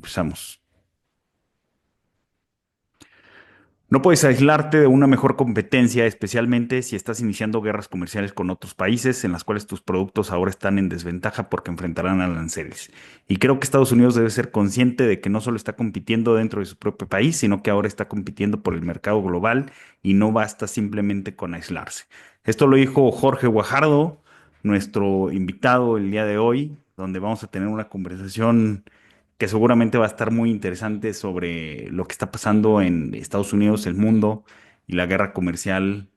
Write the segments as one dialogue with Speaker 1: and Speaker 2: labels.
Speaker 1: Empezamos. No puedes aislarte de una mejor competencia, especialmente si estás iniciando guerras comerciales con otros países en las cuales tus productos ahora están en desventaja porque enfrentarán aranceles. Y creo que Estados Unidos debe ser consciente de que no solo está compitiendo dentro de su propio país, sino que ahora está compitiendo por el mercado global y no basta simplemente con aislarse. Esto lo dijo Jorge Guajardo, nuestro invitado el día de hoy, donde vamos a tener una conversación que seguramente va a estar muy interesante sobre lo que está pasando en Estados Unidos, el mundo y la guerra comercial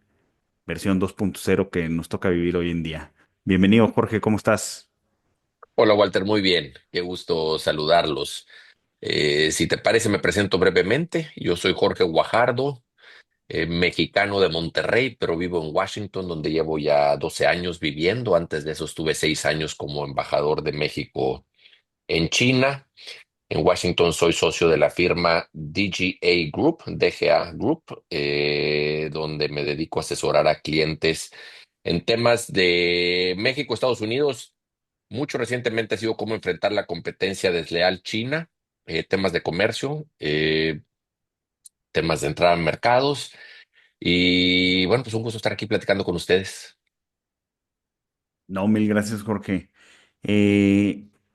Speaker 1: versión 2.0 que nos toca vivir hoy en día. Bienvenido, Jorge, ¿cómo estás?
Speaker 2: Hola Walter, muy bien, qué gusto saludarlos. Si te parece, me presento brevemente. Yo soy Jorge Guajardo, mexicano de Monterrey, pero vivo en Washington, donde llevo ya 12 años viviendo. Antes de eso estuve 6 años como embajador de México en China. En Washington soy socio de la firma DGA Group, donde me dedico a asesorar a clientes en temas de México, Estados Unidos. Mucho recientemente ha sido cómo enfrentar la competencia desleal china, temas de comercio, temas de entrada en mercados. Y bueno, pues un gusto estar aquí platicando con ustedes.
Speaker 1: No, mil gracias, Jorge.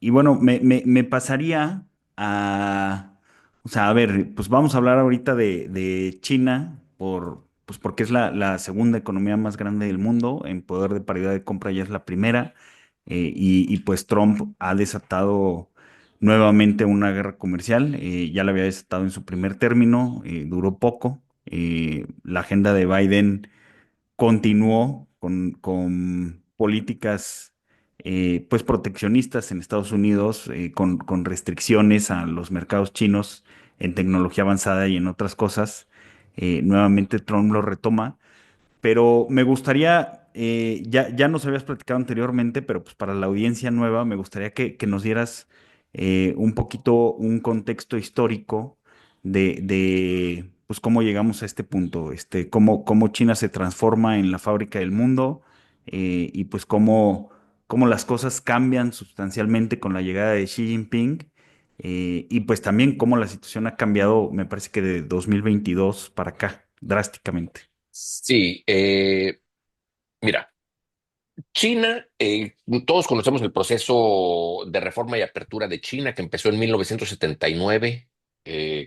Speaker 1: Y bueno, me pasaría a, o sea, a ver, pues vamos a hablar ahorita de China pues porque es la segunda economía más grande del mundo, en poder de paridad de compra ya es la primera, y pues Trump ha desatado nuevamente una guerra comercial, ya la había desatado en su primer término, duró poco, la agenda de Biden continuó con políticas pues proteccionistas en Estados Unidos, con restricciones a los mercados chinos en tecnología avanzada y en otras cosas. Nuevamente Trump lo retoma, pero me gustaría, ya nos habías platicado anteriormente, pero pues para la audiencia nueva, me gustaría que nos dieras un poquito un contexto histórico pues cómo llegamos a este punto, cómo China se transforma en la fábrica del mundo, y pues cómo las cosas cambian sustancialmente con la llegada de Xi Jinping. Y pues también cómo la situación ha cambiado, me parece que de 2022 para acá, drásticamente.
Speaker 2: Sí, mira, China, todos conocemos el proceso de reforma y apertura de China que empezó en 1979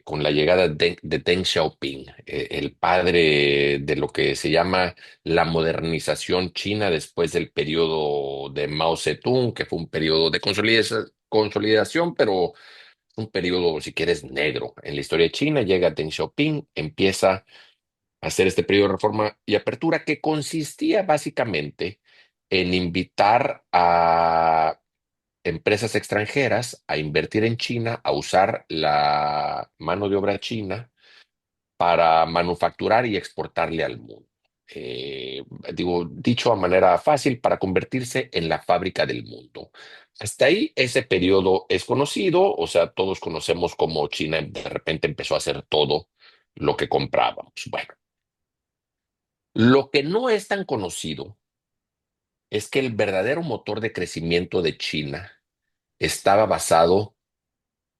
Speaker 2: con la llegada de Deng Xiaoping, el padre de lo que se llama la modernización china después del periodo de Mao Zedong, que fue un periodo de consolidación, pero un periodo, si quieres, negro en la historia de China. Llega Deng Xiaoping, empieza hacer este periodo de reforma y apertura que consistía básicamente en invitar a empresas extranjeras a invertir en China, a usar la mano de obra china para manufacturar y exportarle al mundo. Eh, dicho a manera fácil, para convertirse en la fábrica del mundo. Hasta ahí ese periodo es conocido, o sea, todos conocemos cómo China de repente empezó a hacer todo lo que comprábamos. Bueno, lo que no es tan conocido es que el verdadero motor de crecimiento de China estaba basado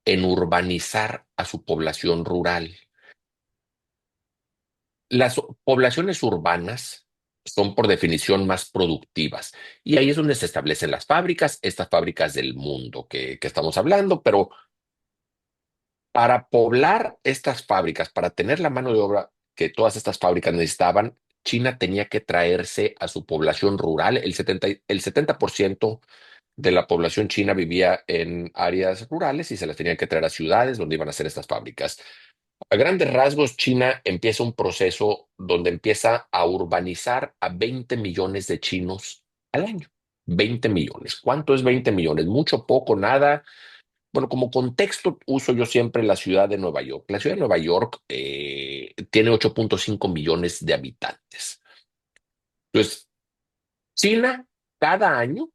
Speaker 2: en urbanizar a su población rural. Las poblaciones urbanas son por definición más productivas y ahí es donde se establecen las fábricas, estas fábricas del mundo que estamos hablando, pero para poblar estas fábricas, para tener la mano de obra que todas estas fábricas necesitaban, China tenía que traerse a su población rural. El 70% de la población china vivía en áreas rurales y se las tenían que traer a ciudades donde iban a hacer estas fábricas. A grandes rasgos, China empieza un proceso donde empieza a urbanizar a 20 millones de chinos al año. 20 millones. ¿Cuánto es 20 millones? Mucho, poco, nada. Bueno, como contexto uso yo siempre la ciudad de Nueva York. La ciudad de Nueva York tiene 8.5 millones de habitantes. Entonces, China cada año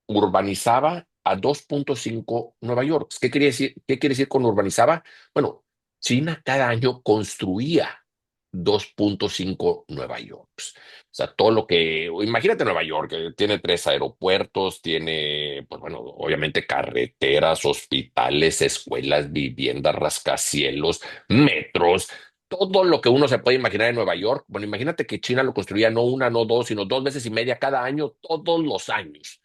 Speaker 2: urbanizaba a 2.5 Nueva York. ¿Qué quiere decir con urbanizaba? Bueno, China cada año construía. 2.5 Nueva York. O sea, todo lo que, imagínate Nueva York, que tiene 3 aeropuertos, tiene, pues bueno, obviamente carreteras, hospitales, escuelas, viviendas, rascacielos, metros, todo lo que uno se puede imaginar en Nueva York. Bueno, imagínate que China lo construía no una, no dos, sino 2 veces y media cada año, todos los años,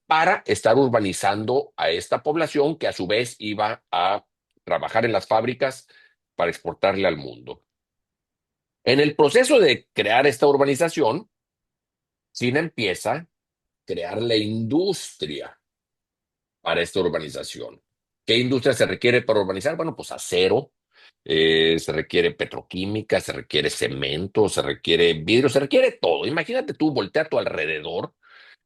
Speaker 2: para estar urbanizando a esta población que a su vez iba a trabajar en las fábricas para exportarle al mundo. En el proceso de crear esta urbanización, China empieza a crear la industria para esta urbanización. ¿Qué industria se requiere para urbanizar? Bueno, pues acero, se requiere petroquímica, se requiere cemento, se requiere vidrio, se requiere todo. Imagínate tú, voltea a tu alrededor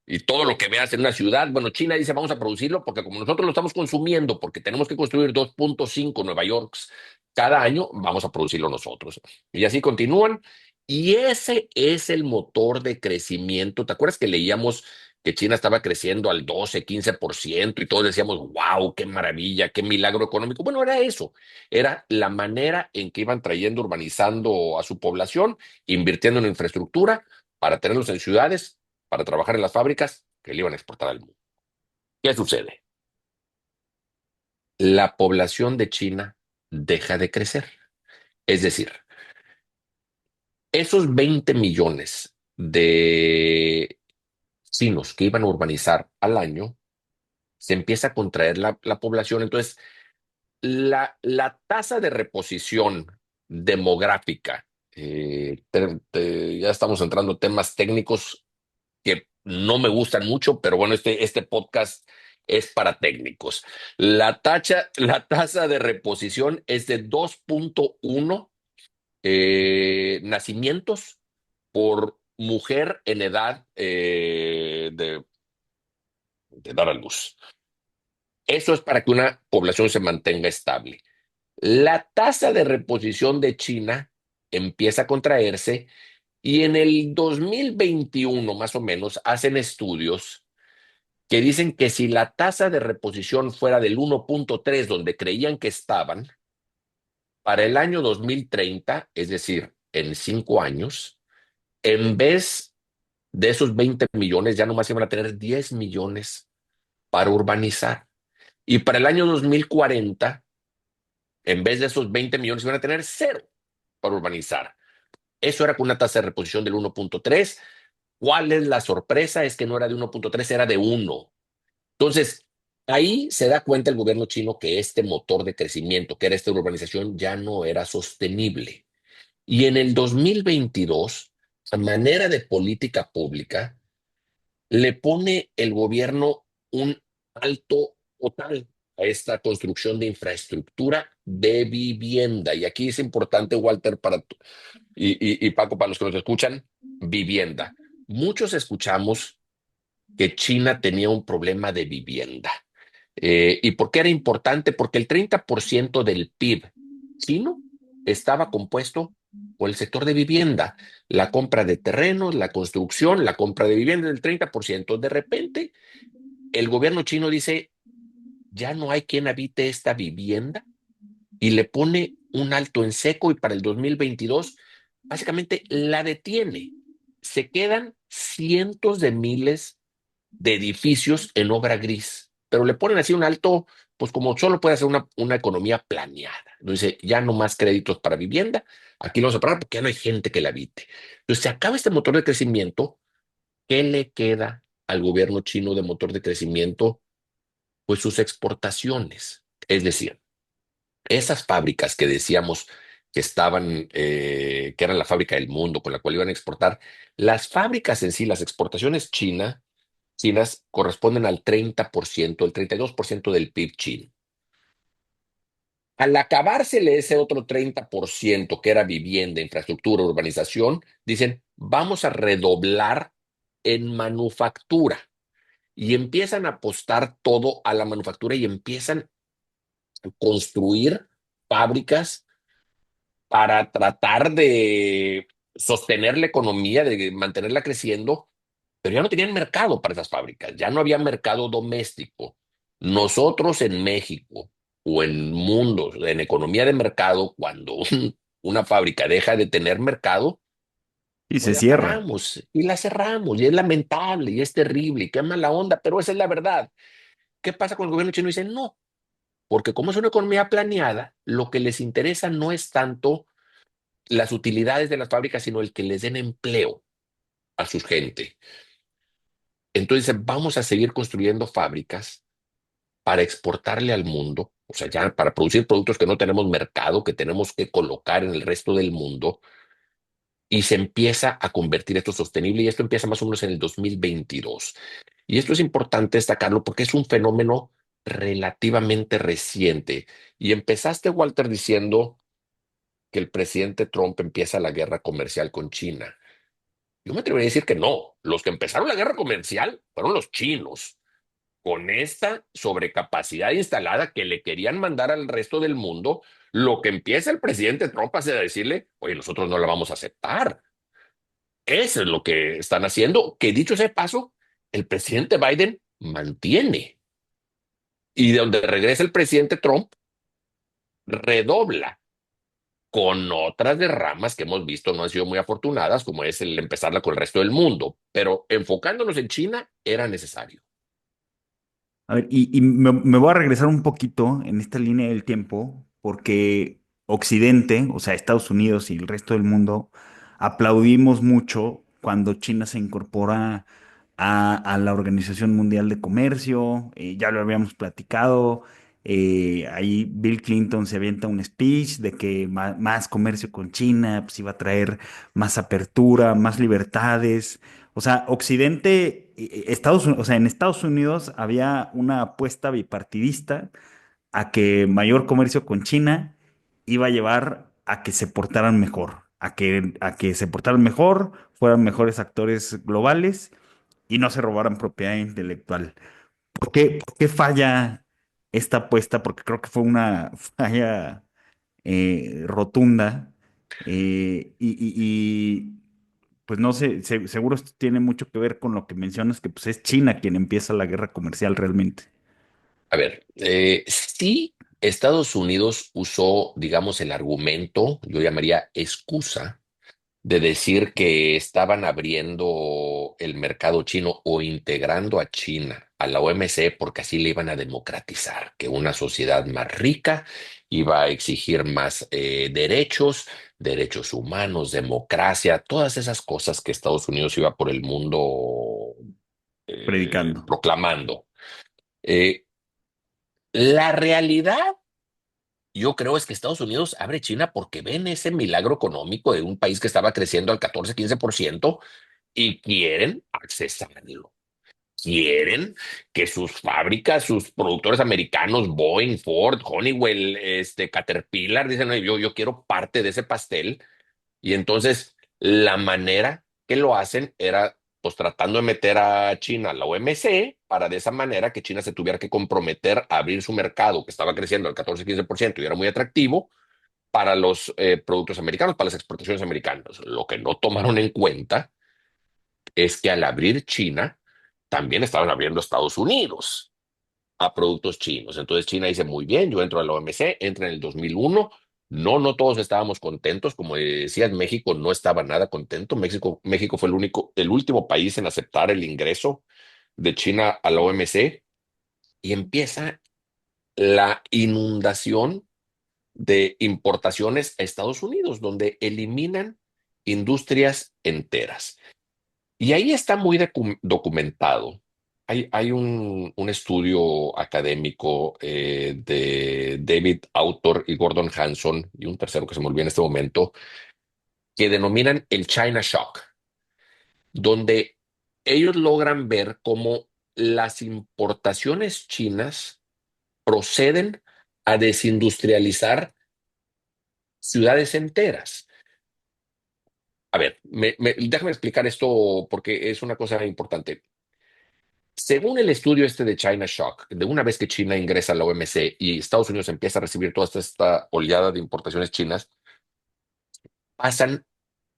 Speaker 2: y todo lo que veas en una ciudad. Bueno, China dice vamos a producirlo porque como nosotros lo estamos consumiendo, porque tenemos que construir 2.5 Nueva Yorks cada año, vamos a producirlo nosotros. Y así continúan. Y ese es el motor de crecimiento. ¿Te acuerdas que leíamos que China estaba creciendo al 12, 15% y todos decíamos, wow, qué maravilla, qué milagro económico? Bueno, era eso. Era la manera en que iban trayendo, urbanizando a su población, invirtiendo en infraestructura para tenerlos en ciudades, para trabajar en las fábricas que le iban a exportar al mundo. ¿Qué sucede? La población de China deja de crecer. Es decir, esos 20 millones de chinos que iban a urbanizar al año, se empieza a contraer la población. Entonces, la tasa de reposición demográfica, ya estamos entrando en temas técnicos que no me gustan mucho, pero bueno, este podcast es para técnicos. La tasa de reposición es de 2.1 nacimientos por mujer en edad de dar a luz. Eso es para que una población se mantenga estable. La tasa de reposición de China empieza a contraerse y en el 2021 más o menos hacen estudios que dicen que si la tasa de reposición fuera del 1.3 donde creían que estaban, para el año 2030, es decir, en 5 años, en vez de esos 20 millones, ya nomás iban a tener 10 millones para urbanizar. Y para el año 2040, en vez de esos 20 millones, iban a tener cero para urbanizar. Eso era con una tasa de reposición del 1.3. ¿Cuál es la sorpresa? Es que no era de 1.3, era de 1. Entonces, ahí se da cuenta el gobierno chino que este motor de crecimiento, que era esta urbanización, ya no era sostenible. Y en el 2022, a manera de política pública, le pone el gobierno un alto total a esta construcción de infraestructura de vivienda. Y aquí es importante, Walter, y Paco, para los que nos escuchan, vivienda. Muchos escuchamos que China tenía un problema de vivienda. ¿Y por qué era importante? Porque el 30% del PIB chino estaba compuesto por el sector de vivienda, la compra de terrenos, la construcción, la compra de vivienda del 30%. De repente, el gobierno chino dice, ya no hay quien habite esta vivienda y le pone un alto en seco y para el 2022 básicamente la detiene. Se quedan cientos de miles de edificios en obra gris, pero le ponen así un alto, pues como solo puede hacer una economía planeada. Entonces, ya no más créditos para vivienda, aquí lo vamos a parar porque ya no hay gente que la habite. Entonces, se acaba este motor de crecimiento. ¿Qué le queda al gobierno chino de motor de crecimiento? Pues sus exportaciones. Es decir, esas fábricas que decíamos que estaban, que eran la fábrica del mundo con la cual iban a exportar, las fábricas en sí, las exportaciones chinas corresponden al 30%, el 32% del PIB chino. Al acabársele ese otro 30% que era vivienda, infraestructura, urbanización, dicen, vamos a redoblar en manufactura y empiezan a apostar todo a la manufactura y empiezan a construir fábricas para tratar de sostener la economía, de mantenerla creciendo, pero ya no tenían mercado para esas fábricas, ya no había mercado doméstico. Nosotros en México o en mundos, en economía de mercado, cuando una fábrica deja de tener mercado,
Speaker 1: Y
Speaker 2: pues
Speaker 1: se
Speaker 2: la
Speaker 1: cierra.
Speaker 2: paramos y la cerramos. Y es lamentable y es terrible y qué mala onda, pero esa es la verdad. ¿Qué pasa con el gobierno chino? Dice, no, porque como es una economía planeada, lo que les interesa no es tanto las utilidades de las fábricas, sino el que les den empleo a su gente. Entonces, vamos a seguir construyendo fábricas para exportarle al mundo, o sea, ya para producir productos que no tenemos mercado, que tenemos que colocar en el resto del mundo, y se empieza a convertir esto sostenible, y esto empieza más o menos en el 2022. Y esto es importante destacarlo porque es un fenómeno relativamente reciente. Y empezaste, Walter, diciendo que el presidente Trump empieza la guerra comercial con China. Yo me atrevería a decir que no. Los que empezaron la guerra comercial fueron los chinos, con esta sobrecapacidad instalada que le querían mandar al resto del mundo. Lo que empieza el presidente Trump a hacer a decirle, oye, nosotros no la vamos a aceptar. Eso es lo que están haciendo, que dicho sea de paso, el presidente Biden mantiene. Y de donde regresa el presidente Trump, redobla con otras derramas que hemos visto no han sido muy afortunadas, como es el empezarla con el resto del mundo. Pero enfocándonos en China, era necesario.
Speaker 1: A ver, y me voy a regresar un poquito en esta línea del tiempo, porque Occidente, o sea, Estados Unidos y el resto del mundo, aplaudimos mucho cuando China se incorpora a la Organización Mundial de Comercio, ya lo habíamos platicado, ahí Bill Clinton se avienta un speech de que más comercio con China, pues iba a traer más apertura, más libertades. O sea, Occidente, o sea, en Estados Unidos había una apuesta bipartidista a que mayor comercio con China iba a llevar a que se portaran mejor, a que se portaran mejor, fueran mejores actores globales y no se robaran propiedad intelectual. ¿Por qué falla esta apuesta? Porque creo que fue una falla rotunda. Pues no sé, seguro esto tiene mucho que ver con lo que mencionas, que pues es China quien empieza la guerra comercial realmente.
Speaker 2: A ver, sí, Estados Unidos usó, digamos, el argumento, yo llamaría excusa, de decir que estaban abriendo el mercado chino o integrando a China a la OMC porque así le iban a democratizar, que una sociedad más rica iba a exigir más derechos, derechos humanos, democracia, todas esas cosas que Estados Unidos iba por el mundo
Speaker 1: Predicando.
Speaker 2: proclamando. Eh, la realidad, yo creo, es que Estados Unidos abre China porque ven ese milagro económico de un país que estaba creciendo al 14-15% y quieren accesarlo. Quieren que sus fábricas, sus productores americanos, Boeing, Ford, Honeywell, Caterpillar, dicen, "Oye, yo quiero parte de ese pastel". Y entonces la manera que lo hacen era pues tratando de meter a China a la OMC para de esa manera que China se tuviera que comprometer a abrir su mercado que estaba creciendo al 14-15% y era muy atractivo para los productos americanos, para las exportaciones americanas. Lo que no tomaron en cuenta es que al abrir China, también estaban abriendo Estados Unidos a productos chinos. Entonces China dice, muy bien, yo entro a la OMC, entra en el 2001. No, no todos estábamos contentos. Como decías, México no estaba nada contento. México fue el último país en aceptar el ingreso de China a la OMC y empieza la inundación de importaciones a Estados Unidos, donde eliminan industrias enteras. Y ahí está muy documentado. Hay un estudio académico de David Autor y Gordon Hanson, y un tercero que se me olvida en este momento, que denominan el China Shock, donde ellos logran ver cómo las importaciones chinas proceden a desindustrializar ciudades enteras. A ver, déjame explicar esto porque es una cosa importante. Según el estudio este de China Shock, de una vez que China ingresa a la OMC y Estados Unidos empieza a recibir toda esta oleada de importaciones chinas, pasan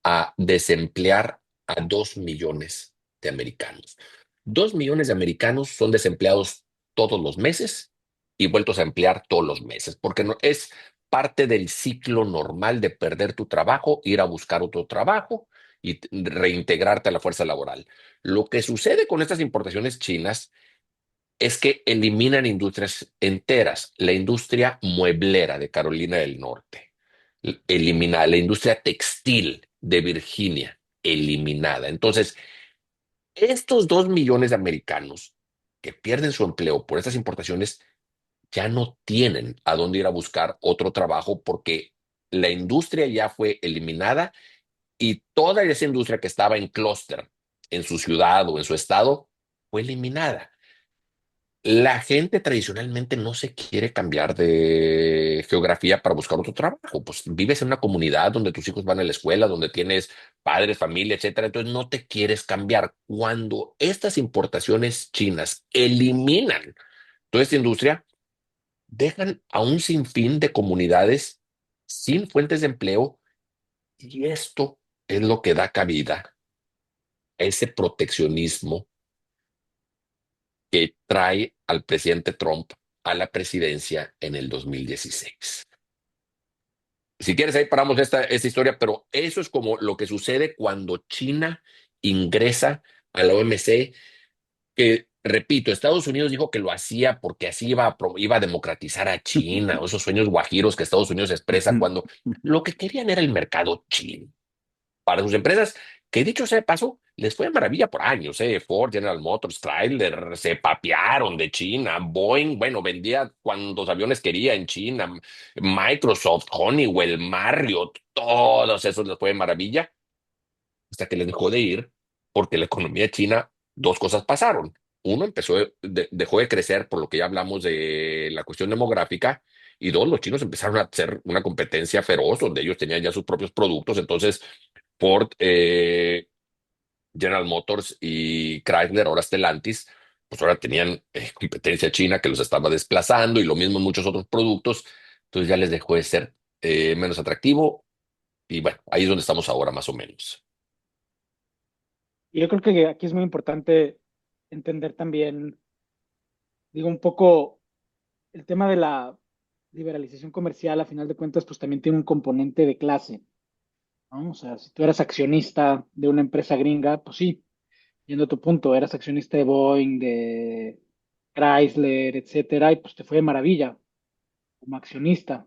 Speaker 2: a desemplear a 2 millones de americanos. 2 millones de americanos son desempleados todos los meses y vueltos a emplear todos los meses, porque no es parte del ciclo normal de perder tu trabajo, ir a buscar otro trabajo y reintegrarte a la fuerza laboral. Lo que sucede con estas importaciones chinas es que eliminan industrias enteras. La industria mueblera de Carolina del Norte, eliminada. La industria textil de Virginia, eliminada. Entonces, estos 2 millones de americanos que pierden su empleo por estas importaciones ya no tienen a dónde ir a buscar otro trabajo porque la industria ya fue eliminada y toda esa industria que estaba en clúster en su ciudad o en su estado fue eliminada. La gente tradicionalmente no se quiere cambiar de geografía para buscar otro trabajo. Pues vives en una comunidad donde tus hijos van a la escuela, donde tienes padres, familia, etcétera. Entonces no te quieres cambiar. Cuando estas importaciones chinas eliminan toda esta industria, dejan a un sinfín de comunidades sin fuentes de empleo y esto es lo que da cabida a ese proteccionismo que trae al presidente Trump a la presidencia en el 2016. Si quieres, ahí paramos esta historia, pero eso es como lo que sucede cuando China ingresa a la OMC, que, repito, Estados Unidos dijo que lo hacía porque así iba a democratizar a China, o esos sueños guajiros que Estados Unidos expresa cuando lo que querían era el mercado chino para sus empresas, que dicho sea de paso, les fue de maravilla por años, ¿eh? Ford, General Motors, Chrysler, se papearon de China, Boeing, bueno, vendía cuantos aviones quería en China, Microsoft, Honeywell, Marriott, todos esos les fue de maravilla, hasta que les dejó de ir, porque la economía china, dos cosas pasaron. Uno, dejó de crecer por lo que ya hablamos de la cuestión demográfica, y dos, los chinos empezaron a hacer una competencia feroz, donde ellos tenían ya sus propios productos, entonces Ford, General Motors y Chrysler, ahora Stellantis, pues ahora tenían competencia china que los estaba desplazando y lo mismo en muchos otros productos, entonces ya les dejó de ser menos atractivo y bueno, ahí es donde estamos ahora más o menos.
Speaker 3: Y yo creo que aquí es muy importante entender también, digo, un poco el tema de la liberalización comercial, a final de cuentas, pues también tiene un componente de clase, ¿no? O sea, si tú eras accionista de una empresa gringa, pues sí, yendo a tu punto, eras accionista de Boeing, de Chrysler, etcétera, y pues te fue de maravilla como accionista.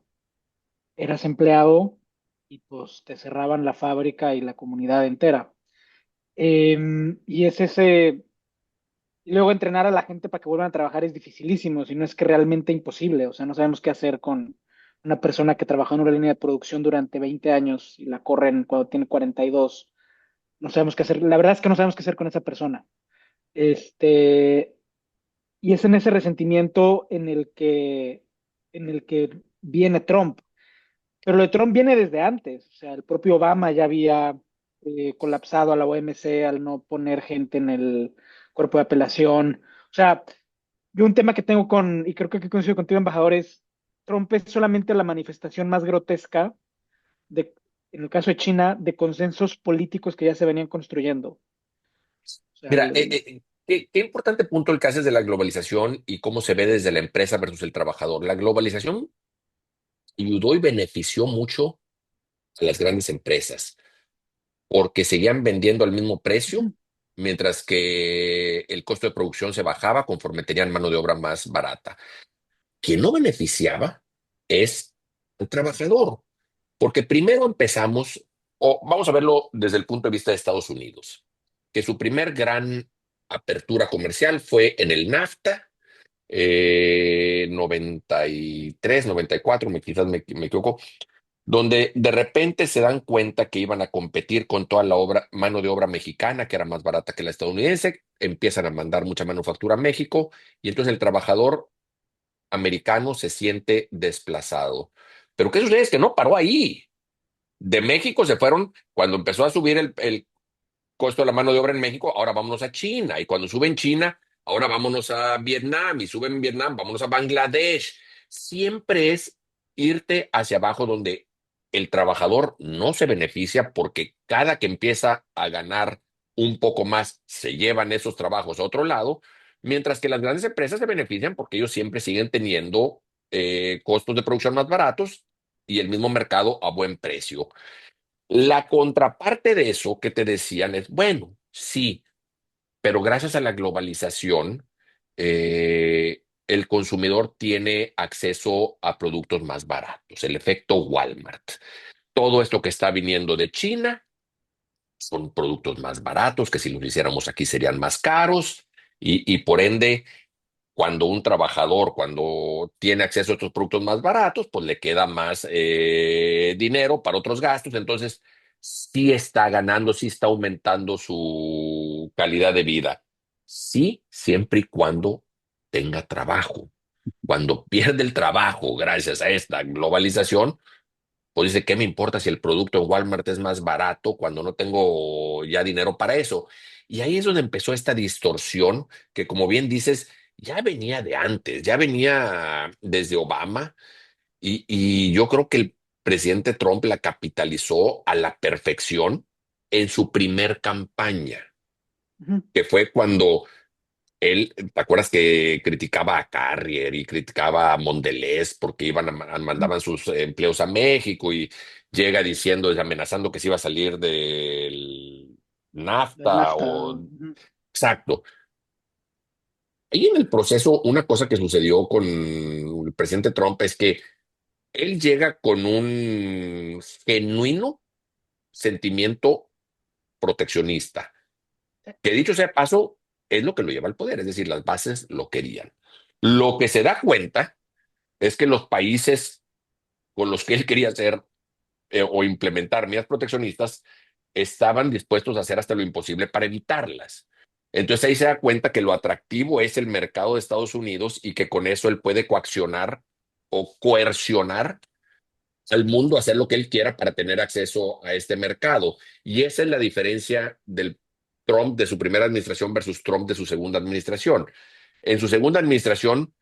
Speaker 3: Eras empleado y pues te cerraban la fábrica y la comunidad entera. Y es ese, y luego entrenar a la gente para que vuelvan a trabajar es dificilísimo, si no es que realmente imposible. O sea, no sabemos qué hacer con una persona que trabajó en una línea de producción durante 20 años y la corren cuando tiene 42. No sabemos qué hacer. La verdad es que no sabemos qué hacer con esa persona. Este, y es en ese resentimiento en el que viene Trump. Pero lo de Trump viene desde antes. O sea, el propio Obama ya había colapsado a la OMC al no poner gente en el cuerpo de apelación. O sea, yo un tema que tengo con, y creo que coincido contigo, embajador, es Trump es solamente la manifestación más grotesca de, en el caso de China, de consensos políticos que ya se venían construyendo. O sea,
Speaker 2: Mira, qué importante punto el que haces de la globalización y cómo se ve desde la empresa versus el trabajador. La globalización ayudó y benefició mucho a las grandes empresas porque seguían vendiendo al mismo precio,
Speaker 3: ujú,
Speaker 2: mientras que el costo de producción se bajaba conforme tenían mano de obra más barata. Quien no beneficiaba es el trabajador, porque primero empezamos, o vamos a verlo desde el punto de vista de Estados Unidos, que su primer gran apertura comercial fue en el NAFTA, 93, 94, quizás me equivoco, donde de repente se dan cuenta que iban a competir con toda la mano de obra mexicana, que era más barata que la estadounidense, empiezan a mandar mucha manufactura a México y entonces el trabajador americano se siente desplazado. Pero ¿qué sucede? Es que no paró ahí. De México se fueron, cuando empezó a subir el costo de la mano de obra en México, ahora vámonos a China. Y cuando suben China, ahora vámonos a Vietnam. Y suben Vietnam, vámonos a Bangladesh. Siempre es irte hacia abajo donde el trabajador no se beneficia porque cada que empieza a ganar un poco más, se llevan esos trabajos a otro lado, mientras que las grandes empresas se benefician porque ellos siempre siguen teniendo costos de producción más baratos y el mismo mercado a buen precio. La contraparte de eso que te decían es, bueno, sí, pero gracias a la globalización, el consumidor tiene acceso a productos más baratos, el efecto Walmart. Todo esto que está viniendo de China son productos más baratos, que si los hiciéramos aquí serían más caros, y por ende cuando tiene acceso a estos productos más baratos, pues le queda más dinero para otros gastos. Entonces, sí está ganando, sí está aumentando su calidad de vida. Sí, siempre y cuando tenga trabajo. Cuando pierde el trabajo gracias a esta globalización, pues dice, ¿qué me importa si el producto en Walmart es más barato cuando no tengo ya dinero para eso? Y ahí es donde empezó esta distorsión que, como bien dices, ya venía de antes, ya venía desde Obama y yo creo que el presidente Trump la capitalizó a la perfección en su primer campaña,
Speaker 3: Ujú.
Speaker 2: que fue cuando él, ¿te acuerdas que criticaba a Carrier y criticaba a Mondelez porque
Speaker 3: Ujú.
Speaker 2: mandaban sus empleos a México y llega diciendo, amenazando que se iba a salir del
Speaker 3: Del
Speaker 2: NAFTA
Speaker 3: NAFTA.
Speaker 2: o...
Speaker 3: Ujú.
Speaker 2: Exacto. Ahí en el proceso, una cosa que sucedió con el presidente Trump es que él llega con un genuino sentimiento proteccionista, que dicho sea de paso, es lo que lo lleva al poder, es decir, las bases lo querían. Lo que se da cuenta es que los países con los que él quería hacer o implementar medidas proteccionistas estaban dispuestos a hacer hasta lo imposible para evitarlas. Entonces ahí se da cuenta que lo atractivo es el mercado de Estados Unidos y que con eso él puede coaccionar o coercionar al mundo a hacer lo que él quiera para tener acceso a este mercado. Y esa es la diferencia del Trump de su primera administración versus Trump de su segunda administración. En su segunda administración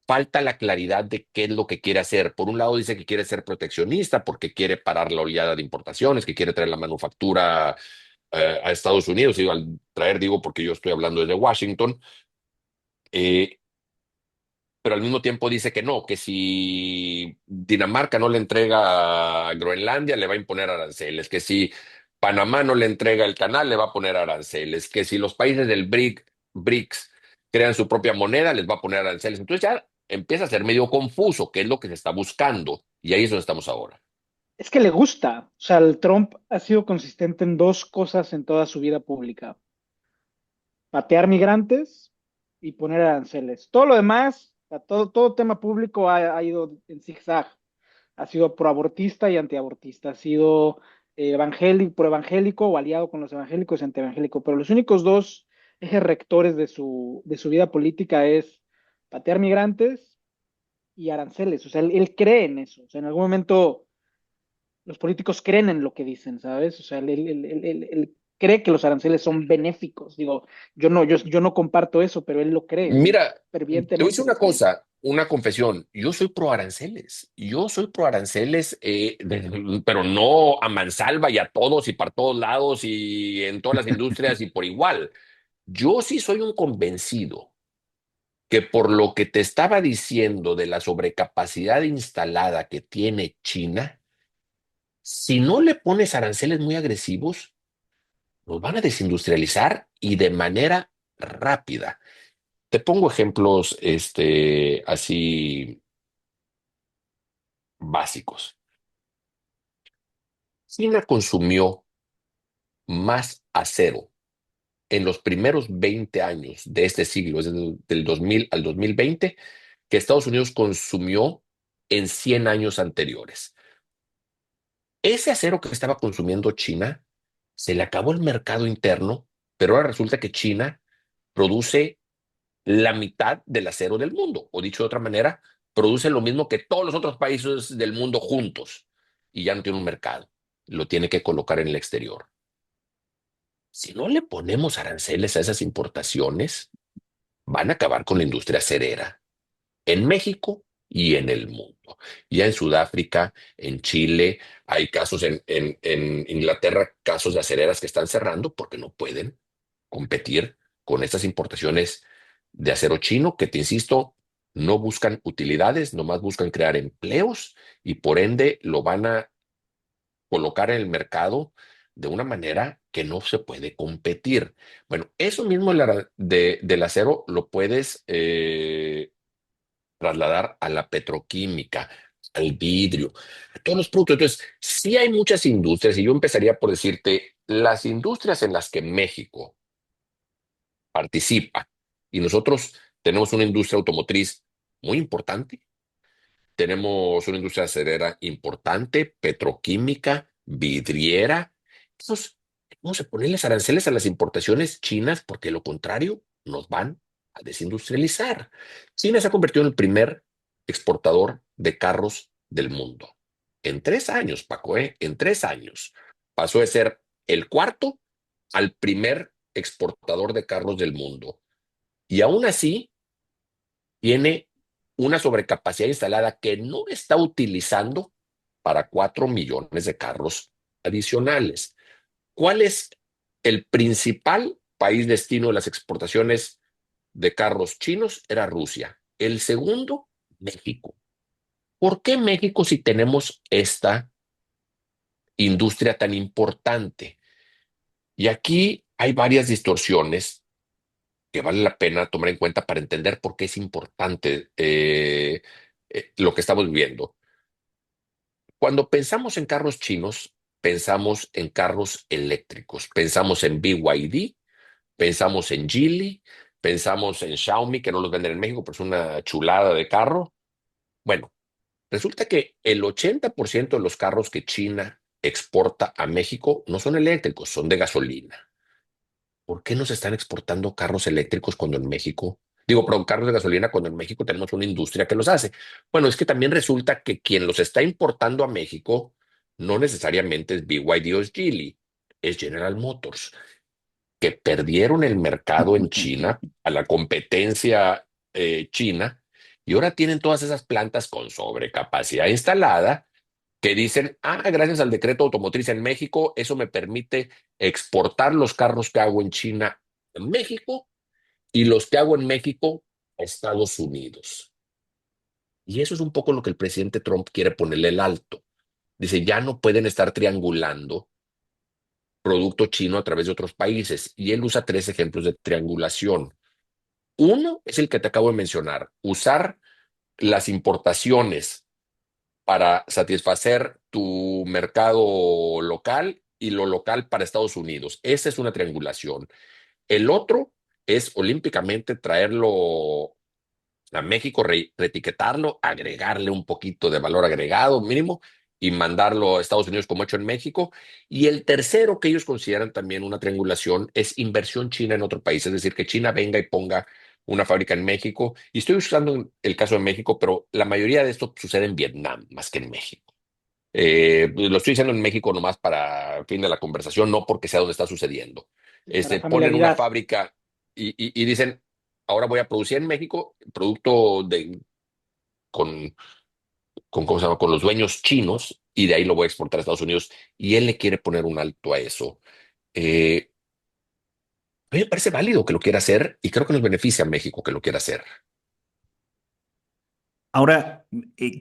Speaker 2: falta la claridad de qué es lo que quiere hacer. Por un lado dice que quiere ser proteccionista porque quiere parar la oleada de importaciones, que quiere traer la manufactura a Estados Unidos. Y al traer digo porque yo estoy hablando desde Washington, eh, pero al mismo tiempo dice que no, que si Dinamarca no le entrega a Groenlandia, le va a imponer aranceles, que si Panamá no le entrega el canal, le va a poner aranceles, que si los países del BRICS crean su propia moneda, les va a poner aranceles. Entonces ya empieza a ser medio confuso qué es lo que se está buscando, y ahí es donde estamos ahora.
Speaker 3: Es que le gusta. O sea, el Trump ha sido consistente en dos cosas en toda su vida pública: patear migrantes y poner aranceles. Todo lo demás, o sea, todo tema público ha ido en zigzag. Ha sido proabortista y antiabortista. Ha sido evangélico, proevangélico o aliado con los evangélicos y antievangélico. Pero los únicos dos ejes rectores de su vida política es patear migrantes y aranceles. O sea, él cree en eso. O sea, en algún momento los políticos creen en lo que dicen, ¿sabes? O sea, él cree que los aranceles son benéficos. Digo, yo no comparto eso, pero él lo cree, él
Speaker 2: Mira, te voy a decir
Speaker 3: fervientemente
Speaker 2: una
Speaker 3: lo cree.
Speaker 2: cosa, una confesión. Yo soy pro aranceles. Yo soy pro aranceles, pero no a mansalva y a todos y para todos lados y en todas las industrias y por igual. Yo sí soy un convencido que por lo que te estaba diciendo de la sobrecapacidad instalada que tiene China, si no le pones aranceles muy agresivos, nos van a desindustrializar y de manera rápida. Te pongo ejemplos, así básicos. China consumió más acero en los primeros 20 años de este siglo, es decir, del 2000 al 2020, que Estados Unidos consumió en 100 años anteriores. Ese acero que estaba consumiendo China, se le acabó el mercado interno, pero ahora resulta que China produce la mitad del acero del mundo, o dicho de otra manera, produce lo mismo que todos los otros países del mundo juntos y ya no tiene un mercado, lo tiene que colocar en el exterior. Si no le ponemos aranceles a esas importaciones, van a acabar con la industria acerera en México y en el mundo. Ya en Sudáfrica, en Chile, hay casos en Inglaterra, casos de acereras que están cerrando porque no pueden competir con estas importaciones de acero chino, que te insisto, No buscan utilidades, nomás buscan crear empleos y por ende lo van a colocar en el mercado de una manera que no se puede competir. Bueno, eso mismo del acero lo puedes trasladar a la petroquímica, al vidrio, a todos los productos. Entonces, sí hay muchas industrias y yo empezaría por decirte, las industrias en las que México participa y nosotros tenemos una industria automotriz muy importante. Tenemos una industria acerera importante, petroquímica, vidriera. Entonces, vamos a ponerles aranceles a las importaciones chinas porque de lo contrario nos van a desindustrializar. China se ha convertido en el primer exportador de carros del mundo. En 3 años, Paco, ¿eh? En 3 años. Pasó de ser el cuarto al primer exportador de carros del mundo. Y aún así, tiene una sobrecapacidad instalada que no está utilizando para 4 millones de carros adicionales. ¿Cuál es el principal país destino de las exportaciones de carros chinos? Era Rusia. El segundo, México. ¿Por qué México si tenemos esta industria tan importante? Y aquí hay varias distorsiones que vale la pena tomar en cuenta para entender por qué es importante lo que estamos viviendo. Cuando pensamos en carros chinos, pensamos en carros eléctricos, pensamos en BYD, pensamos en Geely, pensamos en Xiaomi, que no los venden en México, pero es una chulada de carro. Bueno, resulta que el 80% de los carros que China exporta a México no son eléctricos, son de gasolina. ¿Por qué nos están exportando carros eléctricos cuando en México, digo, perdón, carros de gasolina cuando en México tenemos una industria que los hace? Bueno, es que también resulta que quien los está importando a México no necesariamente es BYD o es Geely, es General Motors, que perdieron el mercado en China a la competencia china y ahora tienen todas esas plantas con sobrecapacidad instalada que dicen, gracias al decreto automotriz en México, eso me permite exportar los carros que hago en China a México y los que hago en México a Estados Unidos. Y eso es un poco lo que el presidente Trump quiere ponerle el alto. Dice, ya no pueden estar triangulando producto chino a través de otros países. Y él usa 3 ejemplos de triangulación. Uno es el que te acabo de mencionar, usar las importaciones para satisfacer tu mercado local y lo local para Estados Unidos. Esa es una triangulación. El otro es olímpicamente traerlo a México, reetiquetarlo, agregarle un poquito de valor agregado mínimo y mandarlo a Estados Unidos como hecho en México. Y el tercero que ellos consideran también una triangulación es inversión china en otro país, es decir, que China venga y ponga una fábrica en México. Y estoy usando el caso de México, pero la mayoría de esto sucede en Vietnam más que en México. Lo estoy diciendo en México nomás para fin de la conversación, no porque sea donde está sucediendo.
Speaker 3: Para
Speaker 2: Ponen una
Speaker 3: familiaridad.
Speaker 2: fábrica y dicen, ahora voy a producir en México producto con, ¿cómo se llama? Con los dueños chinos y de ahí lo voy a exportar a Estados Unidos. Y él le quiere poner un alto a eso. Eh, a mí me parece válido que lo quiera hacer y creo que nos beneficia a México que lo quiera hacer.
Speaker 1: Ahora,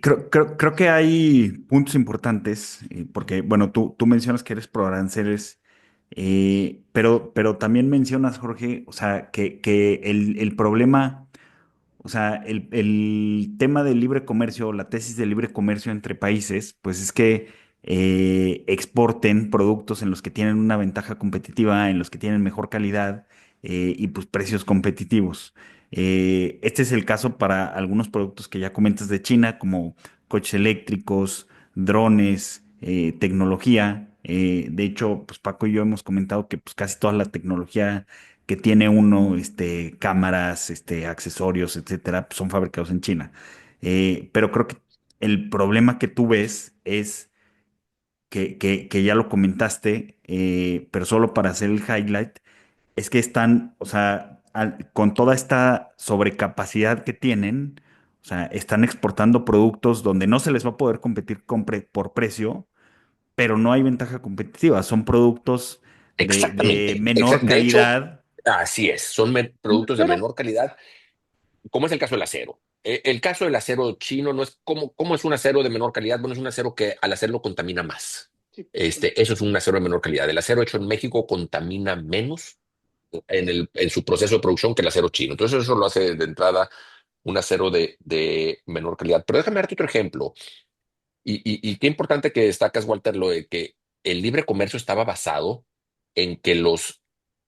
Speaker 1: creo que hay puntos importantes, porque, bueno, tú mencionas que eres pro aranceles, pero también mencionas, Jorge, o sea, que el problema. O sea, el tema del libre comercio, la tesis del libre comercio entre países, pues es que exporten productos en los que tienen una ventaja competitiva, en los que tienen mejor calidad y pues precios competitivos. Este es el caso para algunos productos que ya comentas de China, como coches eléctricos, drones, tecnología. De hecho, pues Paco y yo hemos comentado que pues casi toda la tecnología que tiene uno, cámaras, accesorios, etcétera, pues son fabricados en China. Pero creo que el problema que tú ves es que ya lo comentaste, pero solo para hacer el highlight, es que están, o sea, con toda esta sobrecapacidad que tienen, o sea, están exportando productos donde no se les va a poder competir por precio, pero no hay ventaja competitiva. Son productos de
Speaker 2: Exactamente.
Speaker 1: menor
Speaker 2: De hecho,
Speaker 1: calidad.
Speaker 2: así es. Son productos de
Speaker 3: Pero
Speaker 2: menor calidad, como es el caso del acero. el caso del acero chino no es como es un acero de menor calidad. Bueno, es un acero que al hacerlo contamina más.
Speaker 3: Sí, totalmente.
Speaker 2: Eso es un acero de menor calidad. El acero hecho en México contamina menos en su proceso de producción que el acero chino. Entonces eso lo hace de entrada un acero de menor calidad. Pero déjame darte otro ejemplo. Y qué importante que destacas, Walter, lo de que el libre comercio estaba basado en que los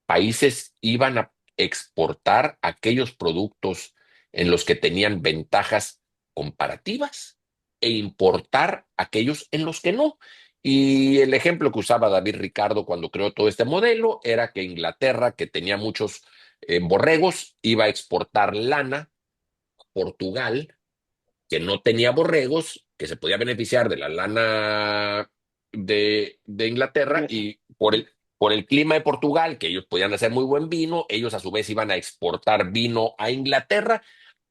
Speaker 2: países iban a exportar aquellos productos en los que tenían ventajas comparativas e importar aquellos en los que no. Y el ejemplo que usaba David Ricardo cuando creó todo este modelo era que Inglaterra, que tenía muchos borregos, iba a exportar lana a Portugal, que no tenía borregos, que se podía beneficiar de la lana de Inglaterra,
Speaker 3: Inglesa.
Speaker 2: y por el clima de Portugal, que ellos podían hacer muy buen vino, ellos a su vez iban a exportar vino a Inglaterra,